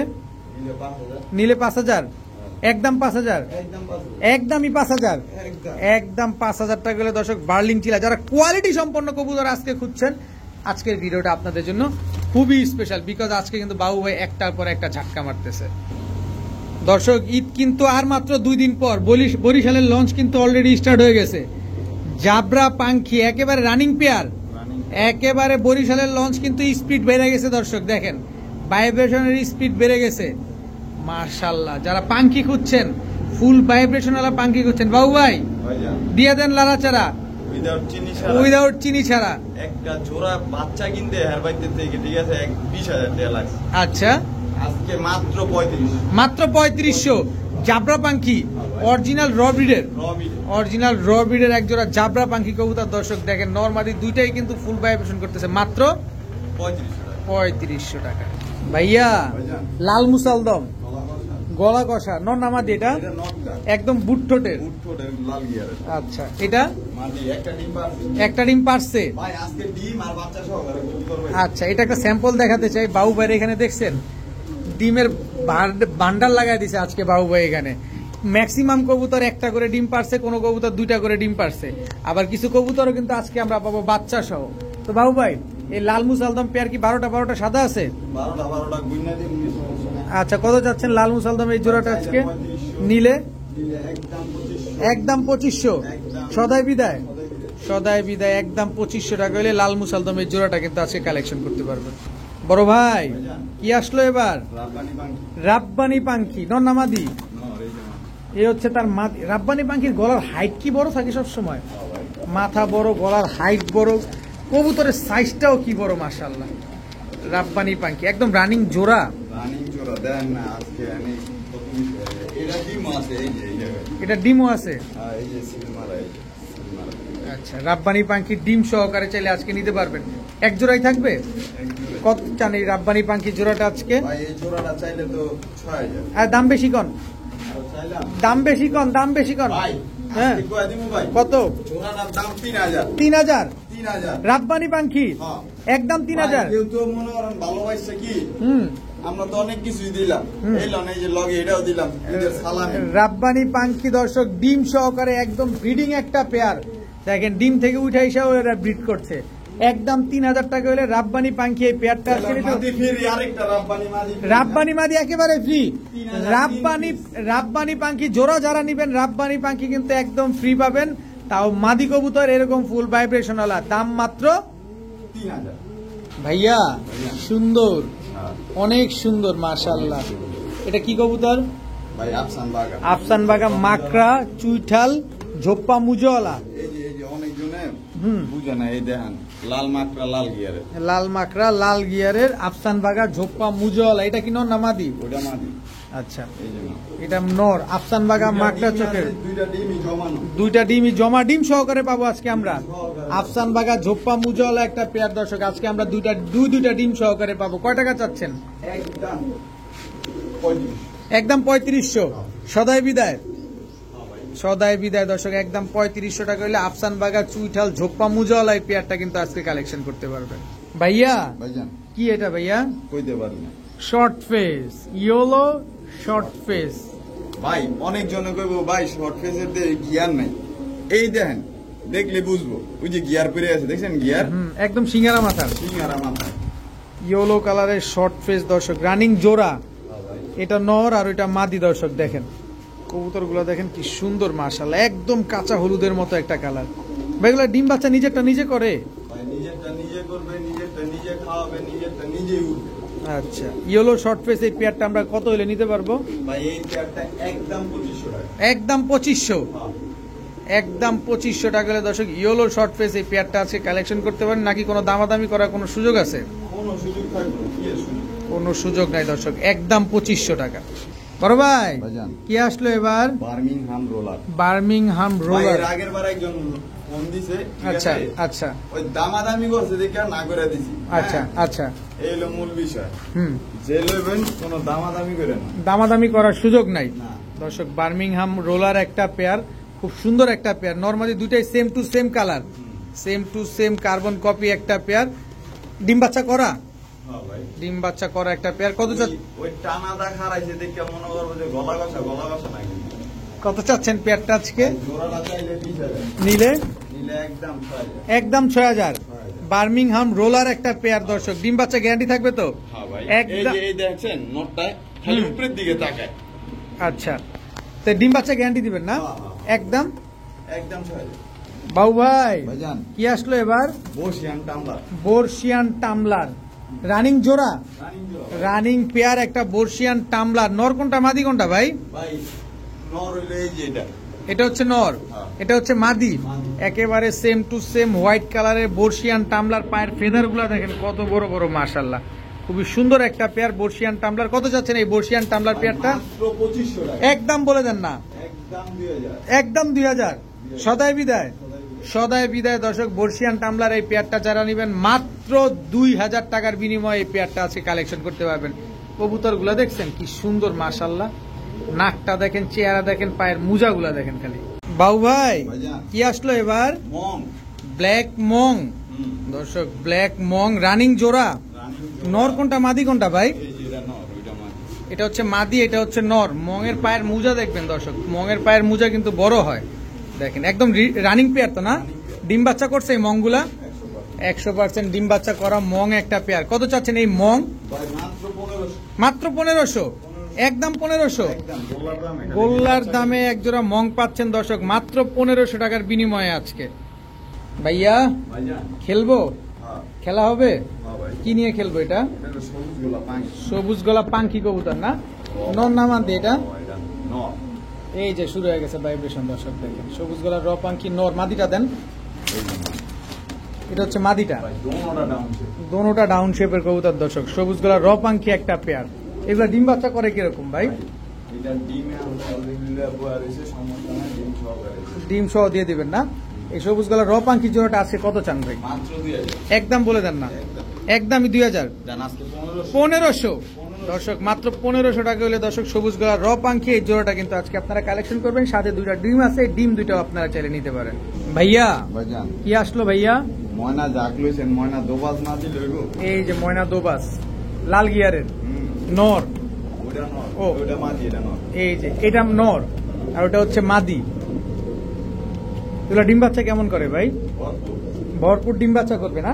নিলে 5000 নিলে 5000, একদম 5000, একদম 5000 একদমই 5000, একদম একদম 5000 টাকা হলে দর্শক বার্লিং চিলা। যারা কোয়ালিটি সম্পন্ন কবুতর আজকে খুঁজছেন, আজকের ভিডিওটা আপনাদের জন্য খুবই স্পেশাল, বিকজ আজকে কিন্তু বাবু ভাই একটার পর একটা ঝাটকা মারতেছে দর্শক। ঈদ কিন্তু আর মাত্র 2 দিন পর। বরিশালের লঞ্চ কিন্তু অলরেডি স্টার্ট হয়ে গেছে। জাবরা পাঙ্খি একেবারে রানিং পেয়ার, রানিং একেবারে বরিশালের লঞ্চ কিন্তু স্পিড বেড়ে গেছে দর্শক। দেখেন ভাইব্রেশনের স্পিড বেড়ে গেছে মাশাআল্লাহ। যারা পাঙ্খি খুঁজছেন, ফুল ভাইব্রেশন ওয়ালা পাঙ্খি খুঁজছেন, বাবু ভাই ভাইজান দিয়ে দেন লাড়াচাড়া উইদাউট চিনি ছাড়া উইদাউট চিনি ছাড়া। একটা জোড়া বাচ্চা কিনতে হেরবাইতে থেকে ঠিক আছে 20000 টাকা লাগছে আচ্ছা, আজকে মাত্র 35 মাত্র 3500 জাবরা পাঙ্খি, অরিজিনাল র ব্রিডের, রবি অরিজিনাল র ব্রিডের এক জোড়া জাবরা পাঙ্খি কবুতর দর্শক। দেখেন নরমালি দুইটাই কিন্তু ফুল ভাইব্রেশন করতেছে মাত্র 3500 3500 টাকা। টাকা ভাইয়া ভাইজান। লাল মুসালদম, গলা কষা নর নামাদি, এটা এটা নটটা একদম বুট ঠোঁটের। উঠোটে লাল গিয়ারের আচ্ছা, এটা মাটি একটা ডিম পারছে একটা ডিম পারছে। ভাই আজকে ডিম আর বাচ্চা সহকারে কবুতর ভাই আচ্ছা, এটা একটা স্যাম্পল দেখাতে চাই। বাবু ভাই এখানে দেখছেন ডিমের বান্ডাল লাগাই দিছে আজকে বাবু ভাই এখানে। ম্যাক্সিমাম কবুতর একটা করে ডিম পারছে, কোনো কবুতর দুইটা করে ডিম পারছে, আবার কিছু কবুতরও কিন্তু আজকে আমরা পাবো বাচ্চা সহ। তো বাবু ভাই এই লাল মুসালদম পেয়ার কি 12টা সাদা আছে? 12টা গুইনা দিন সমস্যা নাই আচ্ছা, কত যাচ্ছেন লাল মুসালদম এই জোড়াটা আজকে? নিলে দিলে একদম 2500 একদম 2500। সদাই বিদায়, সদাই বিদায়, একদম 2500 টাকা হলে লাল মুসালদম এই জোড়াটা কিন্তু আজকে কালেকশন করতে পারবেন। বড় ভাই কি আসলো এবার? রাব্বানি বাঙ্কি রাব্বানি পাঙ্খি নর নামাদি, নর এই যে এই হচ্ছে তার মাদি। রাব্বানি পাঙ্খির গলার হাইট কি বড় থাকে সব সময়? মাথা বড়, গলার হাইট বড়, কবুতরের সাইজটাও কি বড় মাশাআল্লাহ। রাব্বানি পাঙ্খি একদম রানিং জোড়া। রানিং জোড়া দেন না আজকে আমি এটা ডিম আছে এই যে এই জায়গায় এটা ডিমও আছে। এই যে সিলমারা এই যে সিলমারা আচ্ছা, রাব্বানি পাঙ্খি ডিম সহকারে চাইলে আজকে নিতে পারবেন। এক জোড়াই থাকবে। এক জোড়া কত চান এই রাব্বানি পাঙ্খি জোড়াটা আজকে? ভাই এই জোড়াটা চাইলে তো 6000 আর দাম বেশি কন, আর চাইলাম দাম বেশি কন, দাম বেশি কন। ভাই হ্যাঁ, আজকে কয় দিমু ভাই কত? জোড়াটার দাম 3000 3000 3000 রাব্বানি পাঙ্খি হ্যাঁ একদম 3000। কেউ তো মনে করেন ভালোবাসছে কি হুম, আমরা তো অনেক কিছুই দিলাম হুম। এই লন এই যে লগে এটাও দিলাম ঈদের সালামি রাব্বানি পাঙ্খি দর্শক ডিম সহকারে একদম ব্রিডিং একটা পেয়ার। দেখেন ডিম থেকে উঠে এসে ওরা ব্রিড করছে। একদম 3000 টাকা হলে রাব্বানি পাঙ্খি এই পেয়ারটা আজকে নিতে মাদি ফিরি আরেকটা রাব্বানি মাদি রাব্বানি মাদি একেবারে ফ্রি। 3000 রাব্বানি পাঙ্খি জোড়া যারা নিবেন রাব্বানি পাঙ্খি কিন্তু একদম ফ্রি পাবেন, তাও মাদি কবুতর এরকম ফুল ভাইব্রেশন ওয়ালা, দাম মাত্র 3000 ভাইয়া। সুন্দর, অনেক সুন্দর মাশাআল্লাহ। এটা কি কবুতর? ভাই আফসান বাগা আফসান বাগা মাকড়া চুইঠাল ঝোপ্পা মুজওয়ালা। এই যে অনেক জনে বুঝে না, এই দেখেন লাল মাকড়া লাল গিয়ারের, লাল মাকড়া লাল গিয়ারের আফসান বাগা ঝোপ্পা মুজল। এটা কি নর না মাদি? ওটা মাদি। আচ্ছা, এই যে না, এটা নর আফসান বাগা মাকড়া চোখের। দুইটা ডিমই জমানো, দুইটা ডিমই জমা, ডিম সহকারে পাবো আজকে আমরা। আফসান বাগা ঝোপ্পা মুজল একটা পেয়ার দর্শক, আজকে আমরা দুইটা ডিম সহকারে পাবো। কয় টাকা চাচ্ছেন? একদম 35। একদম 3500। সদাই বিদায়, সদাই বিদায় দর্শক, একদম 3500 টাকা হলে আফসান বাগা চুইঠাল ঝোপ্পা মুজল এই পেয়ারটা কিন্তু আজকে কালেকশন করতে পারবেন। ভাইয়া ভাইজান কি এটা ভাইয়া? কইতে পারি না। Short face, yellow short face. ভাই অনেক জনে কইব ভাই শর্ট ফেসের গিয়ার নাই, এই দেখেন দেখলে বুঝবো, ওই যে গিয়ার পরে আছে দেখছেন, গিয়ার একদম সিঙ্গারা মাথার, সিঙ্গারা মাথা, ইয়েলো কালারের শর্ট ফেস দর্শক, রানিং জোড়া। এটা নর আর ওইটা মাদি দর্শক। দেখেন কবুতর গুলো দেখেন কি সুন্দর, মাশাআল্লাহ, একদম কাঁচা হলুদের মতো একটা কালার। ভাই এগুলো ডিম বাচ্চা নিজেরটা নিজে করে? ভাই নিজেরটা নিজে করবে, নিজেরটা নিজে খাওয়াবে, নিজেরটা নিজেই উঠবে। আচ্ছা, ইয়েলো শর্ট ফেস এই পেয়ারটা আমরা কত হলে নিতে পারবো? ভাই এই পেয়ারটা একদম 2500 টাকা। একদম 2500। একদম 2500 টাকা হলে দর্শক ইয়েলো শর্ট ফেস এই পেয়ারটা আছে কালেকশন করতে পারেন। নাকি কোনো দামাদামি করার কোনো সুযোগ আছে? কোনো সুযোগ থাকবে না, কি এর সুযোগ? কোনো সুযোগ নাই দর্শক, একদম 2500 টাকা। বড় ভাই ভাইজান কি আসলো এবার? Birmingham roller. বার্মিংহাম ভাই রোলার। এর আগের বার একজন ফোন দিছে, ঠিক আচ্ছা আছে? আচ্ছা ওই দামাদামি করছে দেখে না করে দিছি। আচ্ছা হ্যাঁ? আচ্ছা, এই হলো মূল বিষয়। হুম, যে লইবেন কোনো দামাদামি করে না। দামাদামি করার সুযোগ নাই না। দর্শক। বার্মিংহাম রোলার একটা পেয়ার, খুব সুন্দর একটা পেয়ার। নরমালি দুটাই same to same colour, same to same carbon copy একটা পেয়ার। ডিম বাচ্চা করা, হ্যাঁ ভাই। ডিম বাচ্চা করা একটা পেয়ার। কত ওই টানাদা খারাইছে দেখে মনে করবো যে গলা কষা নাই। কত চাচ্ছেন পেয়ারটা আজকে? জোড়াটা চাইলে 20,000, নিলে নিলে একদম 6,000। একদম 6000। বার্মিংহাম রোলার একটা পেয়ার দর্শক, ডিম বাচ্চা গ্যারান্টি থাকবে তো? হ্যাঁ ভাই, একদম। এই দেখছেন নটটা খালি উপরের দিকে তাকায়। আচ্ছা, তো ডিম বাচ্চা গ্যারান্টি দিবেন না? হ্যাঁ, হ্যাঁ। একদম একদম 6,000। বাবু ভাই ভাইজান কি আসলো এবার? বসিয়ান টামলা, বর্ষিয়ান টামলার, রানিং জোড়া, রানিং পেয়ার একটা বর্ষিয়ান টামলার। নর কোনটা মাদি কোনটা ভাই? ভাই নর হইলো এই যে এটা। এটা হচ্ছে নর, হ্যাঁ। এটা হচ্ছে মাদি। একেবারে সেম টু সেম হোয়াইট কালারের বর্ষিয়ান টামলার। পায়ের ফেদার গুলা দেখেন কত বড় বড়, মাশাআল্লাহ, খুবই সুন্দর একটা পেয়ার বর্ষিয়ান টামলার। কত যাচ্ছেন এই বর্ষিয়ান টামলার পেয়ারটা? মাত্র 2500 টাকা। একদম বলে দেন না, একদম 2000। একদম 2000। সদাই বিদায়, সদাই বিদায় দর্শক। বর্ষিয়ান টামলার এই পেয়ারটা যারা নেবেন মাত্র 2000 টাকার বিনিময়ে এই পেয়ারটা আছে কালেকশন করতে পারবেন। কবুতর গুলা দেখছেন কি সুন্দর, মাশাআল্লাহ, নাকটা দেখেন, চেহারা দেখেন, পায়ের মুজা গুলা দেখেন খালি। বাবু ভাই ভাইজান কি আসলো এবার? মং। ব্ল্যাক মং দর্শক, ব্ল্যাক মং রানিং জোড়া। নর কোনটা মাদি কোনটা ভাই? এই যে এটা নর, ওইটা মাদি। এটা হচ্ছে মাদি, এটা হচ্ছে নর। মঙের পায়ের মুজা দেখবেন দর্শক, মঙের পায়ের মুজা কিন্তু বড় হয় দেখেন। একদম রানিং পেয়ার তো না? ডিম বাচ্চা করছে এই মংগুলা? 100% ডিম বাচ্চা করা মং একটা পেয়ার। কত চাচ্ছেন এই মং? ভাই মাত্র 1500। মাত্র 1500। একদম 1500। একদম গোল্লার দাম এটা। গোল্লার দামে একজোড়া মং পাচ্ছেন দর্শক মাত্র 1500 টাকার বিনিময়ে আজকে। ভাইয়া ভাইজান খেলবো? হ্যাঁ খেলা হবে? হ্যাঁ ভাই, কি নিয়ে খেলবো এটা? এটা হলো সবুজ গোলা পাঁচ। সবুজ গলা পাঙ্কি কবুতর না? নর না মাদি এটা? এটা নর। এই যে শুরু হয়ে গেছে ভাইব্রেশন দর্শক, দেখেন সবুজ গলার র পাঙ্কি নর। মাদিটা দেন, এটা হচ্ছে মাদিটা। ভাই দোনোটা ডাউন শেপ। দোনোটা ডাউন শেপের কবুতর দর্শক, সবুজ গলার র পাঙ্কি একটা পেয়ার। এগুলা ডিম বাচ্চা করে কিরকম ভাই? এটা ডিমে অলরেডি বয়া রয়েছে, সমস্যা নাই, ডিম সহকারে। ডিম সহ দিয়ে দিবেন না? এই সবুজ গলার র পাঙ্কি জোড়াটা আছে কত চান ভাই? মাত্র 2000। একদম বলে দেন না, একদম। একদমই 2000। জান আজকে 1500। 1500 দর্শক, মাত্র 1500 টাকা হলে দর্শক সবুজ গলার র পাঙ্কি এই জোড়াটা কিন্তু আজকে আপনারা কালেকশন করবেন। সাথে দুইটা ডিম আছে, ডিম দুইটাও আপনারা চাইলে নিতে পারেন। ভাইয়া ভাইজান কি আসলো ভাইয়া? ময়না জাগ লইছেন, ময়না দোবাজ না দিলে হইব। এই যে ময়না দোবাস লাল গিয়ারের নর। ওটা নর, ও। ওটা মাদি, এটা নর। এই যে এটা নর আর ওটা হচ্ছে মাদি। এগুলো ডিম বাচ্চা কেমন করে ভাই? ভরপুর। ভরপুর ডিম বাচ্চা করবে না?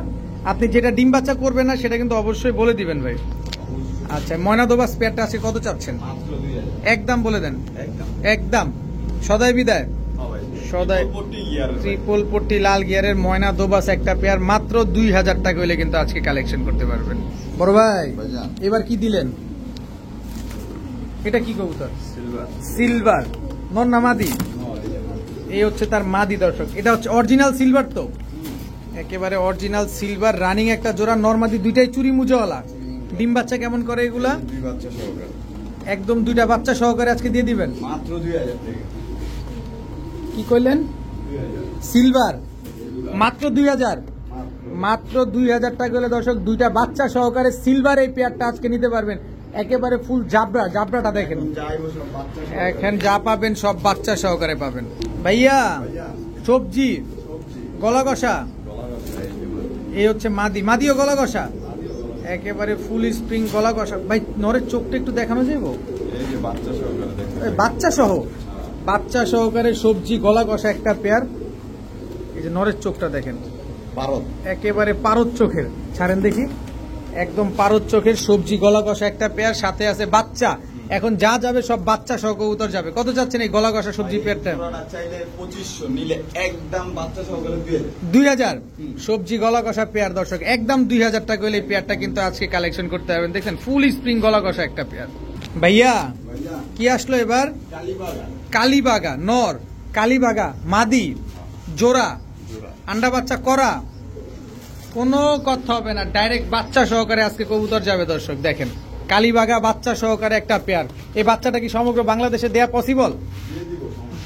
আপনি যেটা ডিম বাচ্চা করবে না সেটা কিন্তু অবশ্যই বলে দিবেন ভাই। আচ্ছা, ময়না দোবাস পেয়ারটা আছে কত চাচ্ছেন? মাত্র 2000। একদম বলে দেন, একদম। একদম। সদাই বিদায়, হ্যাঁ ভাই। সদাই পট্টি গিয়ার। ট্রিপল পট্টি লাল গিয়ারের ময়না দোবাস একটা পেয়ার মাত্র 2000 টাকা হইলে কিন্তু আজকে কালেকশন করতে পারবেন। বড় ভাই ভাইজান এবার কি দিলেন? এটা কি কবুতর? সিলভার। সিলভার। নর না মাদি? নর, এই যে মাদি। এই হচ্ছে তার মাদি দর্শক। এটা হচ্ছে অরিজিনাল সিলভার তো? একেবারে অরিজিনাল সিলভার রানিং একটা জোড়া, নরমাদি দুইটাই চুরি মুজোওয়ালা। ডিম বাচ্চা কেমন করে এগুলা? দুই বাচ্চা সহকারে একদম দুইটা বাচ্চা সহকারে আজকে দিয়ে দিবেন মাত্র 2000 টাকা। কি কইলেন? 2000 সিলভার মাত্র 2000, মাত্র 2000 টাকা হলে দর্শক দুইটা বাচ্চা সহকারে সিলভার এই পেয়ারটা আজকে নিতে পারবেন। একেবারে ফুল জাবরা, জাবরাটা দেখেন, যাইবো সব বাচ্চা এখন যা পাবেন সব বাচ্চা সহকারে পাবেন। ভাইয়া সবজি গলা কষা, এই হচ্ছে মাদি, মাদিও গলা কষা, একেবারে ফুল স্প্রিং গলা কষা। ভাই নরের চোখটা একটু দেখানো যাবো? এই যে বাচ্চা সহকারে দেখেন, বাচ্চা সহ, বাচ্চা সহকারে সবজি গলা কষা একটা পেয়ার। এই যে নরের চোখটা দেখেন, পারদ একেবারে পারদ চোখের, ছাড়েন দেখি, একদম পারদ চোখের সবজি গলা কষা একটা পেয়ার, সাথে আছে বাচ্চা। এখন যা যাবে সব বাচ্চা সহ কবুতর যাবে। কত চাচ্ছেন এই গলা কষা সবজি পেয়ারটা? চাইলে 2500 নিলে একদম বাচ্চা সহকারে 2000 সবজি গলা কষা পেয়ার দর্শক, একদম 2000 টাকা হলে এই পেয়ারটা কিন্তু আজকে কালেকশন করতে পারবেন। দেখেন ফুল স্প্রিং গলা কষা একটা পেয়ার। ভাইয়া কি আসলো এবার? কালীবাগা নর, কালীবাগা মাদি জোড়া, আন্ডা বাচ্চা করা, কোনো কথা হবে না, ডাইরেক্ট বাচ্চা সহকারে আজকে কবুতর যাবে দর্শক। দেখেন কালীবাগা বাচ্চা সহকারে একটা পেয়ার। এই বাচ্চাটা কি সমগ্র বাংলাদেশে দেয়া পসিবল?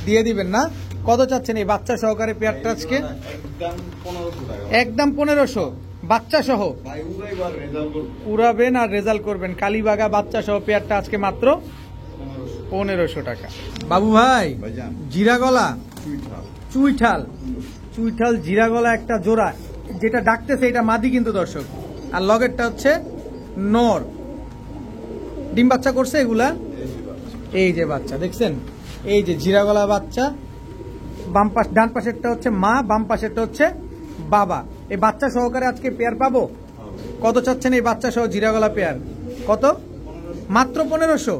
দিয়ে দিবেন না? কত চাচ্ছেন এই বাচ্চা সহকারে পেয়ারটা আজকে? একদম 1500 বাচ্চা সহ উড়াবেন আর রেজাল্ট করবেন। কালীবাগা বাচ্চা সহ পেয়ারটা আজকে মাত্র 1500 টাকা। বাবু ভাই জিরা গলা চুইঠাল, চুইঠাল জিরা গলা একটা জোড়া, যেটা ডাকতেছে এটা মাদি কিন্তু দর্শক, আর লগেরটা হচ্ছে নর। ডিম বাচ্চা করছে এগুলা, এই যে বাচ্চা দেখছেন, এই যে জিরা গলা বাচ্চা, বাম পাশ ডান পাশেরটা হচ্ছে মা, বাম পাশেরটা হচ্ছে বাবা। এই বাচ্চা সহকারে আজকে পেয়ার পাবো। কত চাচ্ছেন এই বাচ্চা সহ জিরা গলা পেয়ার? কত? মাত্র 1500,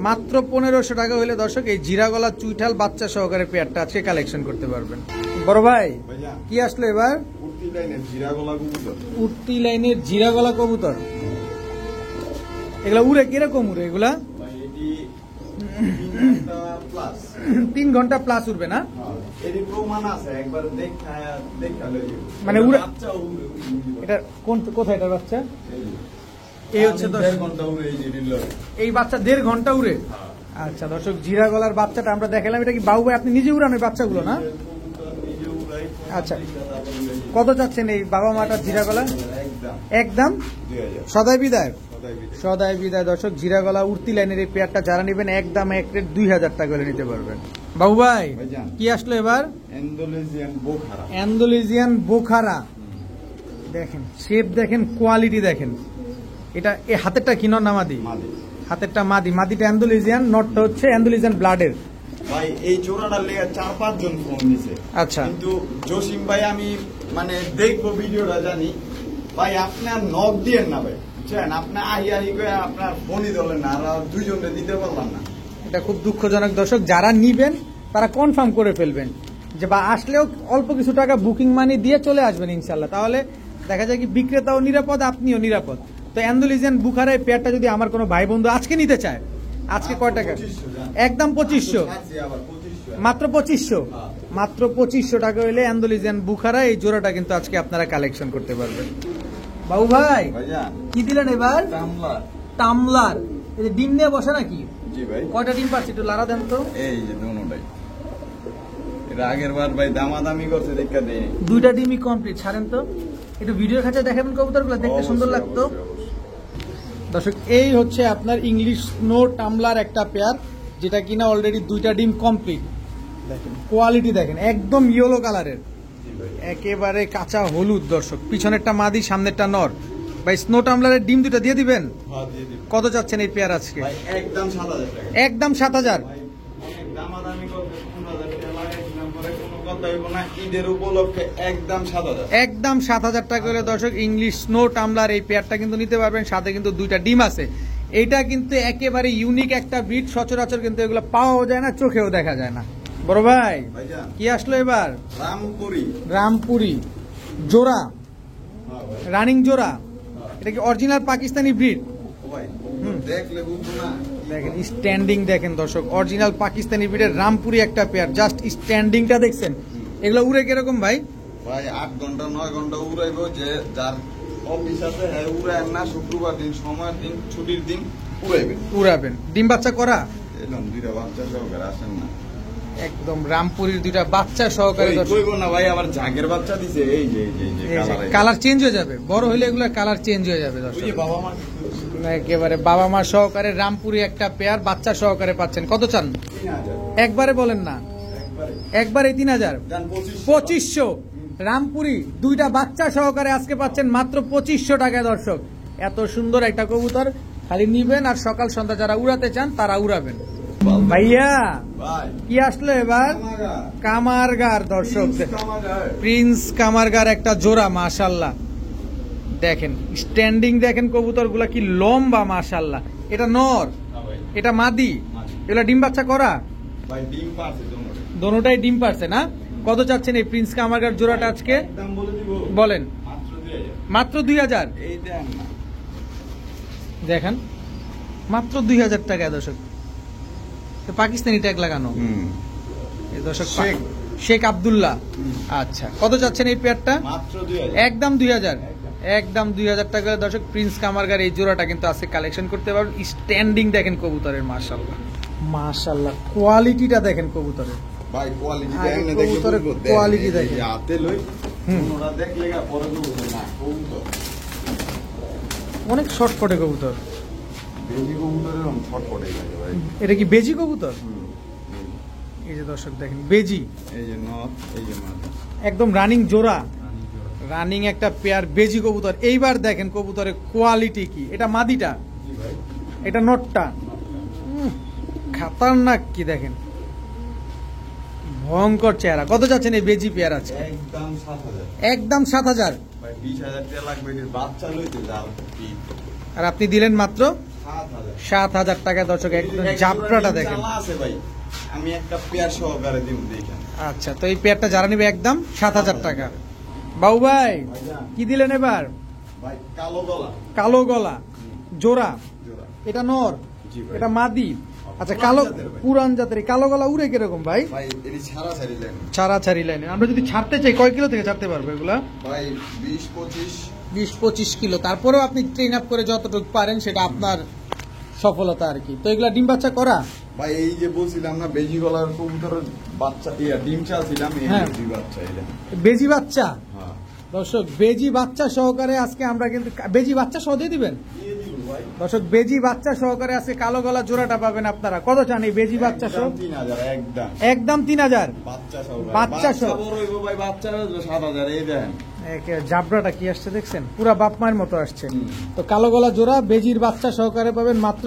মাত্র 1500 টাকা হলে দর্শক এই জিরা গলা চুইঠাল বাচ্চা সহকারে পেয়ারটা আজকে কালেকশন করতে পারবেন। বড় ভাই কি আসলো এবার? উঠতি লাইনের জিরা গলা কবুতর, এগুলা উড়ে কিরকম উড়ে এগুলা? 3 ঘন্টা প্লাস উড়বে না? মানে উড়ে এটা কোথায় এটার বাচ্চা? এই হচ্ছে এই বাচ্চা 1.5 ঘন্টা উড়ে। আচ্ছা দর্শক জিরা গলার বাচ্চাটা আমরা দেখালাম। এটা কি বাবু ভাই আপনি নিজে উড়ান ওই বাচ্চাগুলো না? আচ্ছা কত চাচ্ছেন এই বাবা মাটার জিরা গলা? একদম সদাই বিদায়, সদাই বিদায় দর্শক। জিরা গলা উড়তি লাইনের এই পেয়ারটা যারা নেবেন একদম এক রেট 2000 টাকা করে নিতে পারবেন। বাবু ভাই কি আসলো এবার? অ্যান্ডালুজিয়ান বোখারা, দেখেন শেপ দেখেন, কোয়ালিটি দেখেন। এটা এই হাতেরটা কি নর না মাদি? হাতেরটা মাদি, মাদিটা অ্যান্ডালুজিয়ান, নটটা হচ্ছে অ্যান্ডালুজিয়ান ব্লাডের। ভাই এই জোড়াটার লেগে 4-5 জন ফোন দিছে। আচ্ছা কিন্তু জসিম ভাই আমি মানে দেখবো ভিডিওটা জানি ভাই, আপনার নক দিয়েন না ভাই, বুঝছেন? আপনার আহি করে আপনার ফোনই ধরলেন না, আর 2 জনকে দিতে পারলাম না। এটা খুব দুঃখজনক দর্শক। যারা নিবেন তারা কনফার্ম করে ফেলবেন যে বা আসলেও অল্প কিছু টাকা বুকিং মানি দিয়ে চলে আসবেন ইনশাল্লাহ। তাহলে দেখা যায় কি বিক্রেতাও নিরাপদ, আপনিও নিরাপদ। তো অ্যান্ডালুজিয়ান বুখারায় পেয়ারটা যদি আমার কোনো ভাই বন্ধু আজকে নিতে চায়, আজকে কয় টাকা? একদম 2500, মাত্র 2500, মাত্র 2500 টাকা হইলে অ্যান্ডালুজিয়ান বুখারা এই জোড়াটা কিন্তু আজকে আপনারা কালেকশন করতে পারবেন। বাবু ভাই কি দিলেন এবার? টামলার। এই যে ডিম নিয়ে বসে নাকি? জি ভাই। কয়টা ডিম পাচ্ছি একটু লারা দেন তো। এই যে দুটোটাই, এটা আগের বার ভাই দামাদামি করছে দেখা দেই। 2টা ডিমই কমপ্লিট, ছাড়েন তো একটু ভিডিওর কাছে দেখাবেন কবুতরগুলো, দেখতে সুন্দর লাগতো দর্শক। এই হচ্ছে আপনার ইংলিশ স্নো টামলার একটা পেয়ার, যেটা কিনা অলরেডি 2টা ডিম কমপ্লিট। দেখেন কোয়ালিটি দেখেন, একদম ইয়েলো কালারের, একেবারে কাঁচা হলুদ দর্শক। পিছনেরটা মাদি, সামনেরটা নর। ভাই স্নো টামলারের ডিম 2টা দিয়ে দিবেন? কত চাচ্ছেন এই পেয়ার আজকে? একদম 7000 টাকা। একদম 7000। একদম 7000 টাকা করে দর্শক ইংলিশ স্নো টামলার এই পেয়ারটা কিন্তু নিতে পারবেন। সাথে কিন্তু 2টা ডিম আছে। এটা কিন্তু একেবারে ইউনিক একটা ব্রিড, সচরাচর কিন্তু এগুলো পাওয়াও যায় না, চোখেও দেখা যায় না। বড় ভাই কি আসলো এবার? রামপুরি জোড়া, রানিং জোড়া। এটা কি অরিজিনাল পাকিস্তানি ব্রিড? দেখেন স্ট্যান্ডিং দেখেন দর্শক, অরিজিনাল পাকিস্তানি ব্রিডের রামপুরি একটা পেয়ার। জাস্ট স্ট্যান্ডিংটা দেখছেন। এগুলো উড়ে কিরকম ভাই? ভাই 8 ঘন্টা 9 ঘন্টা উড়াইবো, যে যার অফিস আছে হ্যাঁ উড়ায় না, শুক্রবার দিন সময়ের দিন ছুটির দিন উড়াবেন। ডিম বাচ্চা করা এরকম দুইটা বাচ্চা সহকারে আসেন না, একদম রামপুরীর দুইটা বাচ্চা সহকারে। কইব না ভাই আবার ঝাগের বাচ্চা দিছে, এই যে কালার চেঞ্জ হয়ে যাবে, বড় হলে এগুলো কালার চেঞ্জ হয়ে যাবে দর্শক। বাবা মা একেবারে বাবা মা সহকারে রামপুরি একটা পেয়ার বাচ্চা সহকারে পাচ্ছেন। কত চান? 3000 একবারে বলেন না, একবারে 3000, 2500 রামপুরি দুইটা বাচ্চা সহকারে আজকে পাচ্ছেন মাত্র 2500 টাকায় দর্শক। এত সুন্দর একটা কবুতর খালি নিবেন আর সকাল সন্ধ্যা যারা উড়াতে চান তারা উড়াবেন। ভাইয়া কি আসলো এবার? কামারগার দর্শক, প্রিন্স কামারগার একটা জোড়া মাশাল্লাহ। দেখেন স্ট্যান্ডিং, দেখেন কবুতর গুলা কি লম্বা মাশাল্লাহ। এটা নর, এটা মাদি, এগুলা ডিম বাচ্চা করা? দোনোটাই ডিম পারছে না? কত চাচ্ছেন এই প্রিন্স কামারগার জোড়াটা আজকে? বলেন। মাত্র 2000। দেখেন মাত্র 2000 টাকা দর্শক, পাকিস্তানি ট্যাগ লাগানো দর্শক। শেখ আব্দুল্লাহ। আচ্ছা কত চাচ্ছেন এই পেয়ারটা? একদম 2000, একদম 2000 টাকা দর্শক। প্রিন্স কামারগার এই জোড়াটা কিন্তু আজকে কালেকশন করতে পারবেন। স্ট্যান্ডিং দেখেন কবুতরের মাশাআল্লাহ, মাশাআল্লাহ কোয়ালিটিটা দেখেন কবুতরের ভাই, কবুতরের কোয়ালিটি দেখেন। হাতে লই ওরা দেখলে পরে না কবুতর অনেক শর্টকটে কবুতর। বেজি কবুতরের শর্টকটে লাগে ভাই। এটা কি বেজি কবুতর? এই যে দর্শক দেখেন বেজি, এই যে নট, এই যে মাদি, একদম রানিং জোড়া, রানিং একটা পেয়ার বেজি কবুতর। এইবার দেখেন কবুতরের কোয়ালিটি কি। এটা মাদিটা, এটা নটটা, খাতারনাক কি দেখেন, ভয়ঙ্কর চেহারা। কত যাচ্ছেন এই বেজি পেয়ার আছে? একদম 7000, একদম 7000 ভাই। 20000 টাকা লাগবে এর বাচ্চা লইতে যাও কি, আর আপনি দিলেন মাত্র 7000। 7000 টাকা দর্শক। একদম জাবরাটা দেখেন। আছে ভাই, আমি একটা পেয়ার সহকারে দিব দেখেন। আচ্ছা তো এই পেয়ারটা যারা নিবে একদম 7000 টাকা। বাবু ভাই কি দিলেন এবার? ভাই কালো গলা, কালো গলা জোড়া, এটা নর, এটা মাদি। আচ্ছা কালো পুরান জাতের কালো গলা উড়ে কিরকম ভাই? ভাই এটি ছাড়াছাড়ি লাইন, ছাড়াছাড়ি লাইনে। আমরা যদি ছাড়তে চাই কয় কিলো থেকে ছাড়তে পারবো এগুলা? ভাই 20-25, 20-25 কিলো। তারপরেও আপনি ট্রেন আপ করে যতটুকু পারেন সেটা আপনার সফলতা আর কি। তো এগুলা ডিম বাচ্চা করা? ভাই এই যে বলছিলাম না বেজি গলার কবুতরের বাচ্চা, ডিম চালছিলাম, এই বেজি বাচ্চা, এটা বেজি বাচ্চা। হ্যাঁ দর্শক বেজি বাচ্চা সহকারে আজকে আমরা কিন্তু বেজি বাচ্চা সহ দিয়ে দিবেন দর্শক। বেজি বাচ্চা সহকারে আজকে কালো গলা জোড়াটা পাবেন আপনারা। কত চান এই বেজি বাচ্চা সহ? 3000, একদম একদম 3000 বাচ্চা সহ। বাচ্চা সহ বড় হইবো ভাই, বাচ্চা 7000। এই দেখেন জাবরাটা কি আসছে দেখছেন, পুরা বাপ মায়ের মতো আসছে। তো কালো গলা জোড়া বেজির বাচ্চা সহকারে পাবেন মাত্র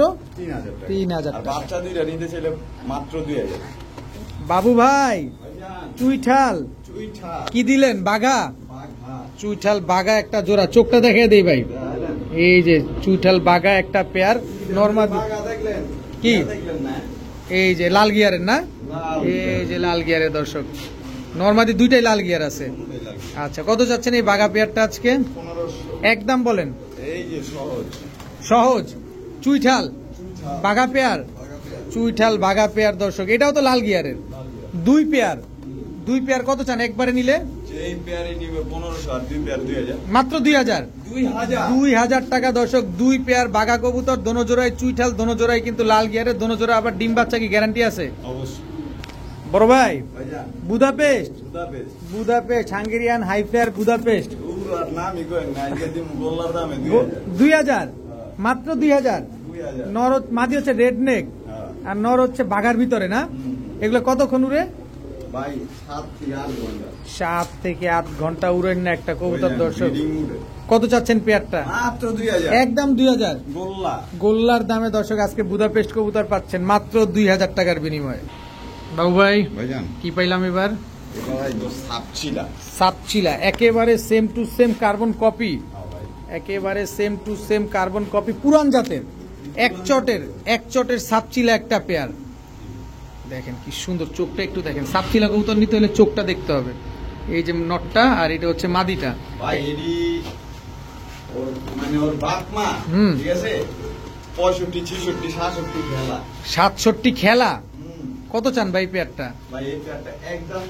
3000 টাকা। বাচ্চা দুইটা নিতে চাইলে মাত্র 2000। বাবু ভাই চুইঠাল কি দিলেন? বাঘা, চুইঠাল বাঘা একটা জোড়া। চোখটা দেখে দেই ভাই, এই যে চুইঠাল বাঘা একটা পেয়ার নরমাল। কি এই যে লাল গিয়ারের না? এই যে লাল গিয়ারের দর্শক, নরমাদি দুইটাই লাল গিয়ার আছে। আচ্ছা কত যাচ্ছেন এই বাঘা পেয়ারটা আজকে? 1500 একদম বলেন। এই যে সহজ সহজ চুইঠাল বাঘা পেয়ার, চুইঠাল বাঘা পেয়ার দর্শক। এটাও তো লাল গিয়ারের, দুই পেয়ার। দুই পেয়ার কত চান একবারে নিলে? এই পেয়ারই নিবে 1500 আর দুই পেয়ার 2000। মাত্র 2000। 2000 টাকা দর্শক। দুই পেয়ার বাঘা কবুতর, দোনো জোড়ায় চুইঠাল, দোনো জোড়ায় কিন্তু লাল গিয়ারের, দোনো জোড়া আবার ডিম বাচ্চা কি গ্যারান্টি আছে? অবশ্যই বড় ভাই। Budapest, Budapest Hungarian high flyer Budapest. আর নামই করেন না, আজকে দিন গোল্লার দামে 2000, মাত্র 2000। নর মাদি হচ্ছে রেড নেক আর নর হচ্ছে বাঘার ভিতরে না? এগুলো কতক্ষণ উড়ে ভাই? 7 থেকে 8 ঘন্টা। 7 থেকে 8 ঘন্টা উড়েন না একটা কবুতর দর্শক। কত চাচ্ছেন পেয়ারটা? মাত্র 2000, একদম 2000। গোল্লা, গোল্লার দামে দর্শক আজকে বুদাপেস্ট কবুতর পাচ্ছেন মাত্র 2000 টাকার বিনিময়ে। বাবু ভাই ভাইজান কি পাইলাম এবার? এটা ভাই তো সাপচিলা, সাপচিলা একেবারে same to same carbon copy, একেবারে same to same carbon copy, পুরান জাতের এক চটের সাপচিলা একটা পেয়ার। দেখেন কি সুন্দর, চোখটা একটু দেখেন। সাপচিলা কবুতর নিতে হলে চোখটা দেখতে হবে। এই যে নটটা আর এটা হচ্ছে মাদিটা। ভাই এডি ওর মানে ওর বাপ মা, ঠিক আছে, 65 66 67 খেলা, 67 খেলা। কত চান ভাই পেয়ারটা? ভাই এই পেয়ারটা একদম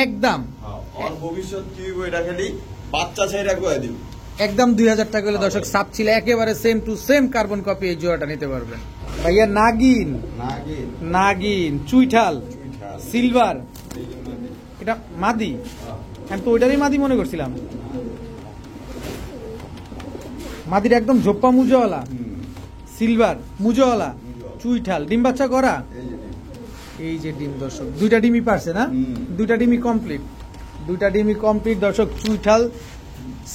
একদম আর ভবিষ্যৎ কি হইব এটা খালি বাচ্চা ছেড়ে কয়ে দিব। একদম 2000 টাকা হলে দর্শক সাপ ছিল একেবারে same to same carbon copy এই জোড়াটা নিতে পারবেন। ভাইয়া নাগিন নাগিন নাগিন চুইঠাল সিলভার, এটা মাদি, আমি তো ওইটারই মাদি মনে করছিলাম। মাদির একদম ঝোপ্পা মুজোওয়ালা সিলভার মুজোওয়ালা চুইঠাল, ডিম বাচ্চা করা। এই যে ডিম দর্শক, দুইটা ডিমই পারছে না, দুইটা ডিমই কমপ্লিট, দুইটা ডিমই কমপ্লিট দর্শক। চুইঠাল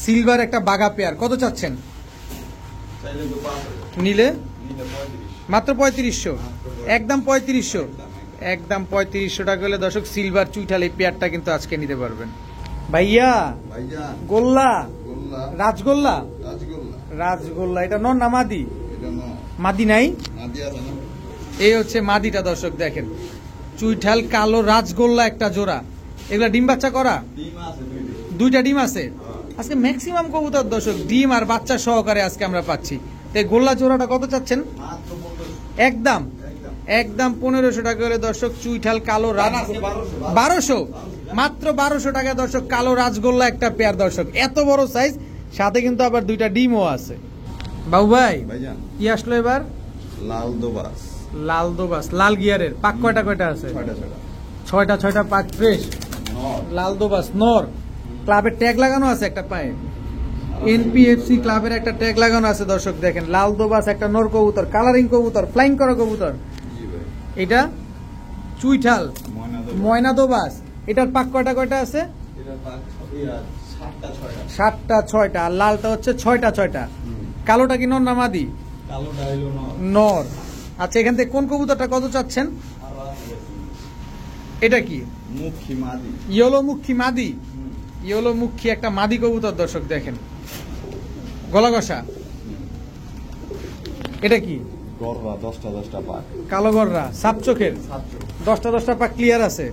সিলভার একটা বাঘা পেয়ার, কত চাচ্ছেন নিলে? মাত্র 3500, একদম 3500, একদম 3500 টাকা হলে দর্শক সিলভার চুইঠাল এই পেয়ারটা কিন্তু আজকে নিতে পারবেন। ভাইয়া গোল্লা রাজগোল্লা, রাজগোল্লা এটা নর না মাদি? মাদি নাই, এই হচ্ছে মাদিটা দর্শক। দেখেন চুইঠাল কালো রাজগোল্লা একটা জোড়া, এগুলা ডিম বাচ্চা করা, দুইটা ডিম আছে। আজকে ম্যাক্সিমাম কবুতর দর্শক ডিম আর বাচ্চা সহকারে আজকে আমরা পাচ্ছি। তো গোল্লা জোড়াটা কত চাচ্ছেন? একদম একদম 1500 টাকা হলে দর্শক চুইঠাল কালো রাজ 1200, মাত্র 1200 টাকা দর্শক কালো রাজগোল্লা একটা পেয়ার দর্শক, এত বড় সাইজ, সাথে কিন্তু আবার দুইটা ডিমও আছে। বাবু ভাই কি আসলো এবার? লাল দোবাস, লাল দোবাস লাল গিয়ারের পাক কয়টা কয়টা আছে? 6টা পাক ফ্রেশ লাল দোবাস নর। ক্লাবের ট্যাগ লাগানো আছে একটা পায়ে, এনপিএফসি ক্লাবের একটা ট্যাগ লাগানো আছে দর্শক। দেখেন লাল দোবাস একটা নর কবুতর, কালারিং কবুতর, ফ্লাইং করা কবুতর। এটা চুইঠাল ময়না দোবাস, এটার পাক কয়টা কয়টা আছে? 7টা 6টা, আর লালটা হচ্ছে 6টা। কালোটা কি নর না মাদি? নর। আচ্ছা এখান থেকে কোন কবুতরটা কত চাচ্ছেন? এটা কি মুখী মাদি, ইয়েলো মুখী মাদি, ইয়েলো মুখী একটা মাদি কবুতর দর্শক। দেখেন গলা কষা, এটা কি? গররা 10টা পাক, কালো গররা সাপ চোখের, 10টা পাক ক্লিয়ার আছে,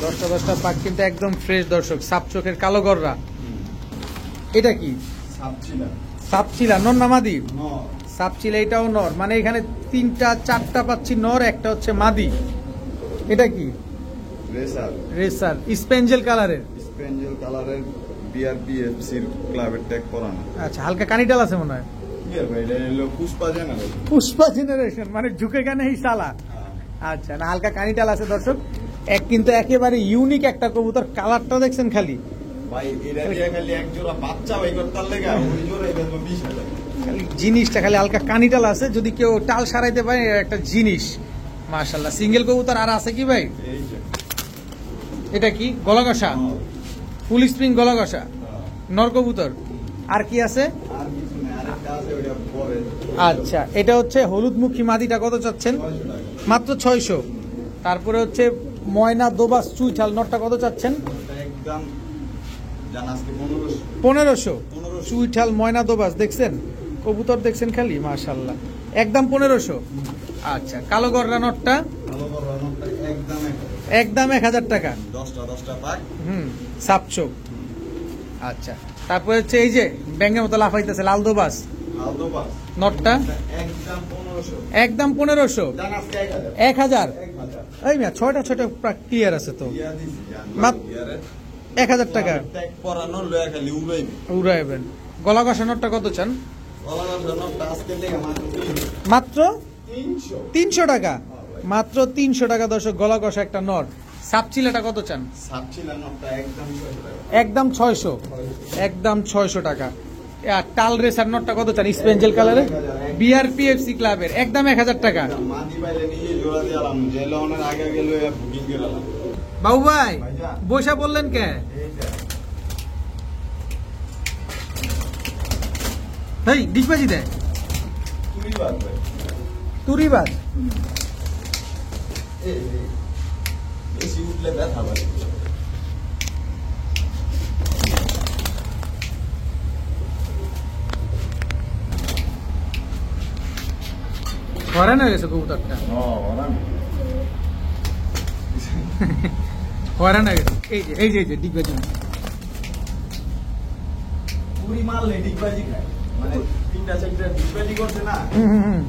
10টা পাক কিন্তু একদম ফ্রেশ দর্শক, সাপ চোখের কালো গররা। এটা কি? সাপচিলা নর না মাদি? সাপচিলা এটাও নর, মানে এখানে 3টা 4টা পাচ্ছি নর, একটা হচ্ছে মাদি। এটা কি? রেসার স্পেঞ্জেল কালারের, বিআরপিএফসি ক্লাবের ট্যাগ করানো। আচ্ছা হালকা কানিটাল আছে মনে হয়। পুষ্পা জেনারেশন মানে ঝুঁকে কেন এই সালা। আচ্ছা না হালকা কানিটাল আছে দর্শক, কিন্তু একেবারে ইউনিক একটা কবুতর, কালারটা দেখছেন খালি জিনিসটা খালি হালকা কানিটাল আছে, যদি কেউ টাল সারাইতে পারে একটা জিনিস মাশাআল্লাহ। সিঙ্গেল কবুতর আর আছে কি ভাই? এটা কি? গলা কষা ফুল স্প্রিং গলা কষা নর কবুতর। আর কি আছে? আচ্ছা এটা হচ্ছে হলুদ মুখী মাদিটা, কত চাচ্ছেন? মাত্র 600। তারপরে হচ্ছে ময়না দোবাস চুইঠাল নরটা কত চাচ্ছেন? 1500। চুইঠাল ময়না দোবাস দেখছেন কবুতর, দেখছেন খালি মাশাআল্লাহ, একদম 1500। আচ্ছা কালো গররা নটটা একদম 1000 টাকা, 10টা পাক, সাপচোক। আচ্ছা তারপরে হচ্ছে এই যে ব্যাঙের মতো লাফাইতেছে লাল দোবাস নটটা একদম 1500, 1000। এই মিয়া 6টা ক্লিয়ার আছে তো, 1000 টাকা উড়াইবেন। গলা কষা নটটা কত চান? মাত্র 300 টাকা, মাত্র 300 টাকা দর্শক গলা কষা একটা নর। সাপচিলাটা কত চান? একদম 600, একদম 600 টাকা। আর টাল রেসার নটটা কত চান? স্পেঞ্জেল কালারের বিআরপিএফসি ক্লাবের, একদম 1000 টাকা। বাবু ভাই বৈশা বললেন কে? এই ডিসবাজি দেয় তুরিবাজ, বেশি উঠলে ব্যথা পায়। হরান হয়ে গেছে কবুতরটা, হরান হয়ে গেছে। এই যে ডিগবাজি পুরি মারলে ডিগবাজি খায়, মানে 3টা 4টা ডিগবাজি করছে না,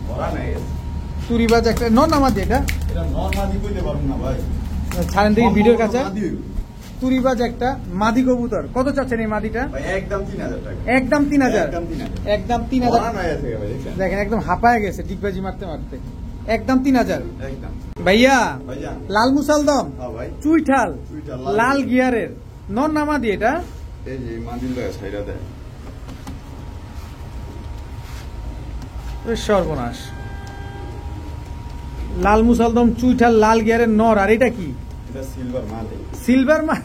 হরান হয়ে গেছে। তুরিবাজ একটা নর না মাদি এটা এটা নরমালি কইতে পারবো না ভাই। ছাড়েন দেখি ভিডিওর কাছে। মাদি হইবো। তুরিবাজ একটা মাদি কবুতর, কত চাচ্ছেন এই মাদিটা? ভাই একদম 3000 টাকা। একদম 3000। একদম 3000। একদম 3000। বলা নাই আছে ভাই, দেখছেন? দেখেন একদম হাঁপায় গেছে ডিগবাজি মারতে মারতে। একদম 3000। একদম। ভাইয়া ভাইজান। লাল মুসালদম হ্যাঁ ভাই। চুইঠাল চুইঠাল, লাল গিয়ারের নর না মাদি এটা? এই যে মাদিল লাগে সাইডা দেয়। সর্বনাশ। লাল মুসালদম চুইঠাল লাল গিয়ারের নর, আর এটা কি? এটা সিলভার মাদি। সিলভার মা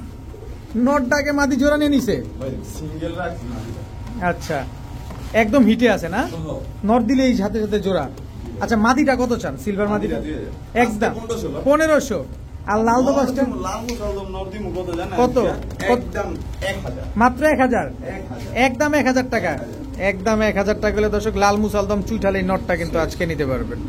নরটাকে মাদি জোড়া নিয়ে নিছে। ভাই সিঙ্গেল রাখছি মাদিটা। আচ্ছা একদম হিটে আছে না? নর দিলে এই সাথে সাথে জোড়া। আচ্ছা মাদিটা কত চান? সিলভার মাদিটা একদম 1500। আর লাল তো পাঁচটা লাল মুসালদম নরদিমু কত জানেন? কত? একদম 1000। মাত্র 1000। 1000। একদম 1000 টাকা। একদম 1000 টাকা হলে দর্শক লাল মুসালদম চুইঠাল এই নটটা কিন্তু আজকে নিতে পারবেন।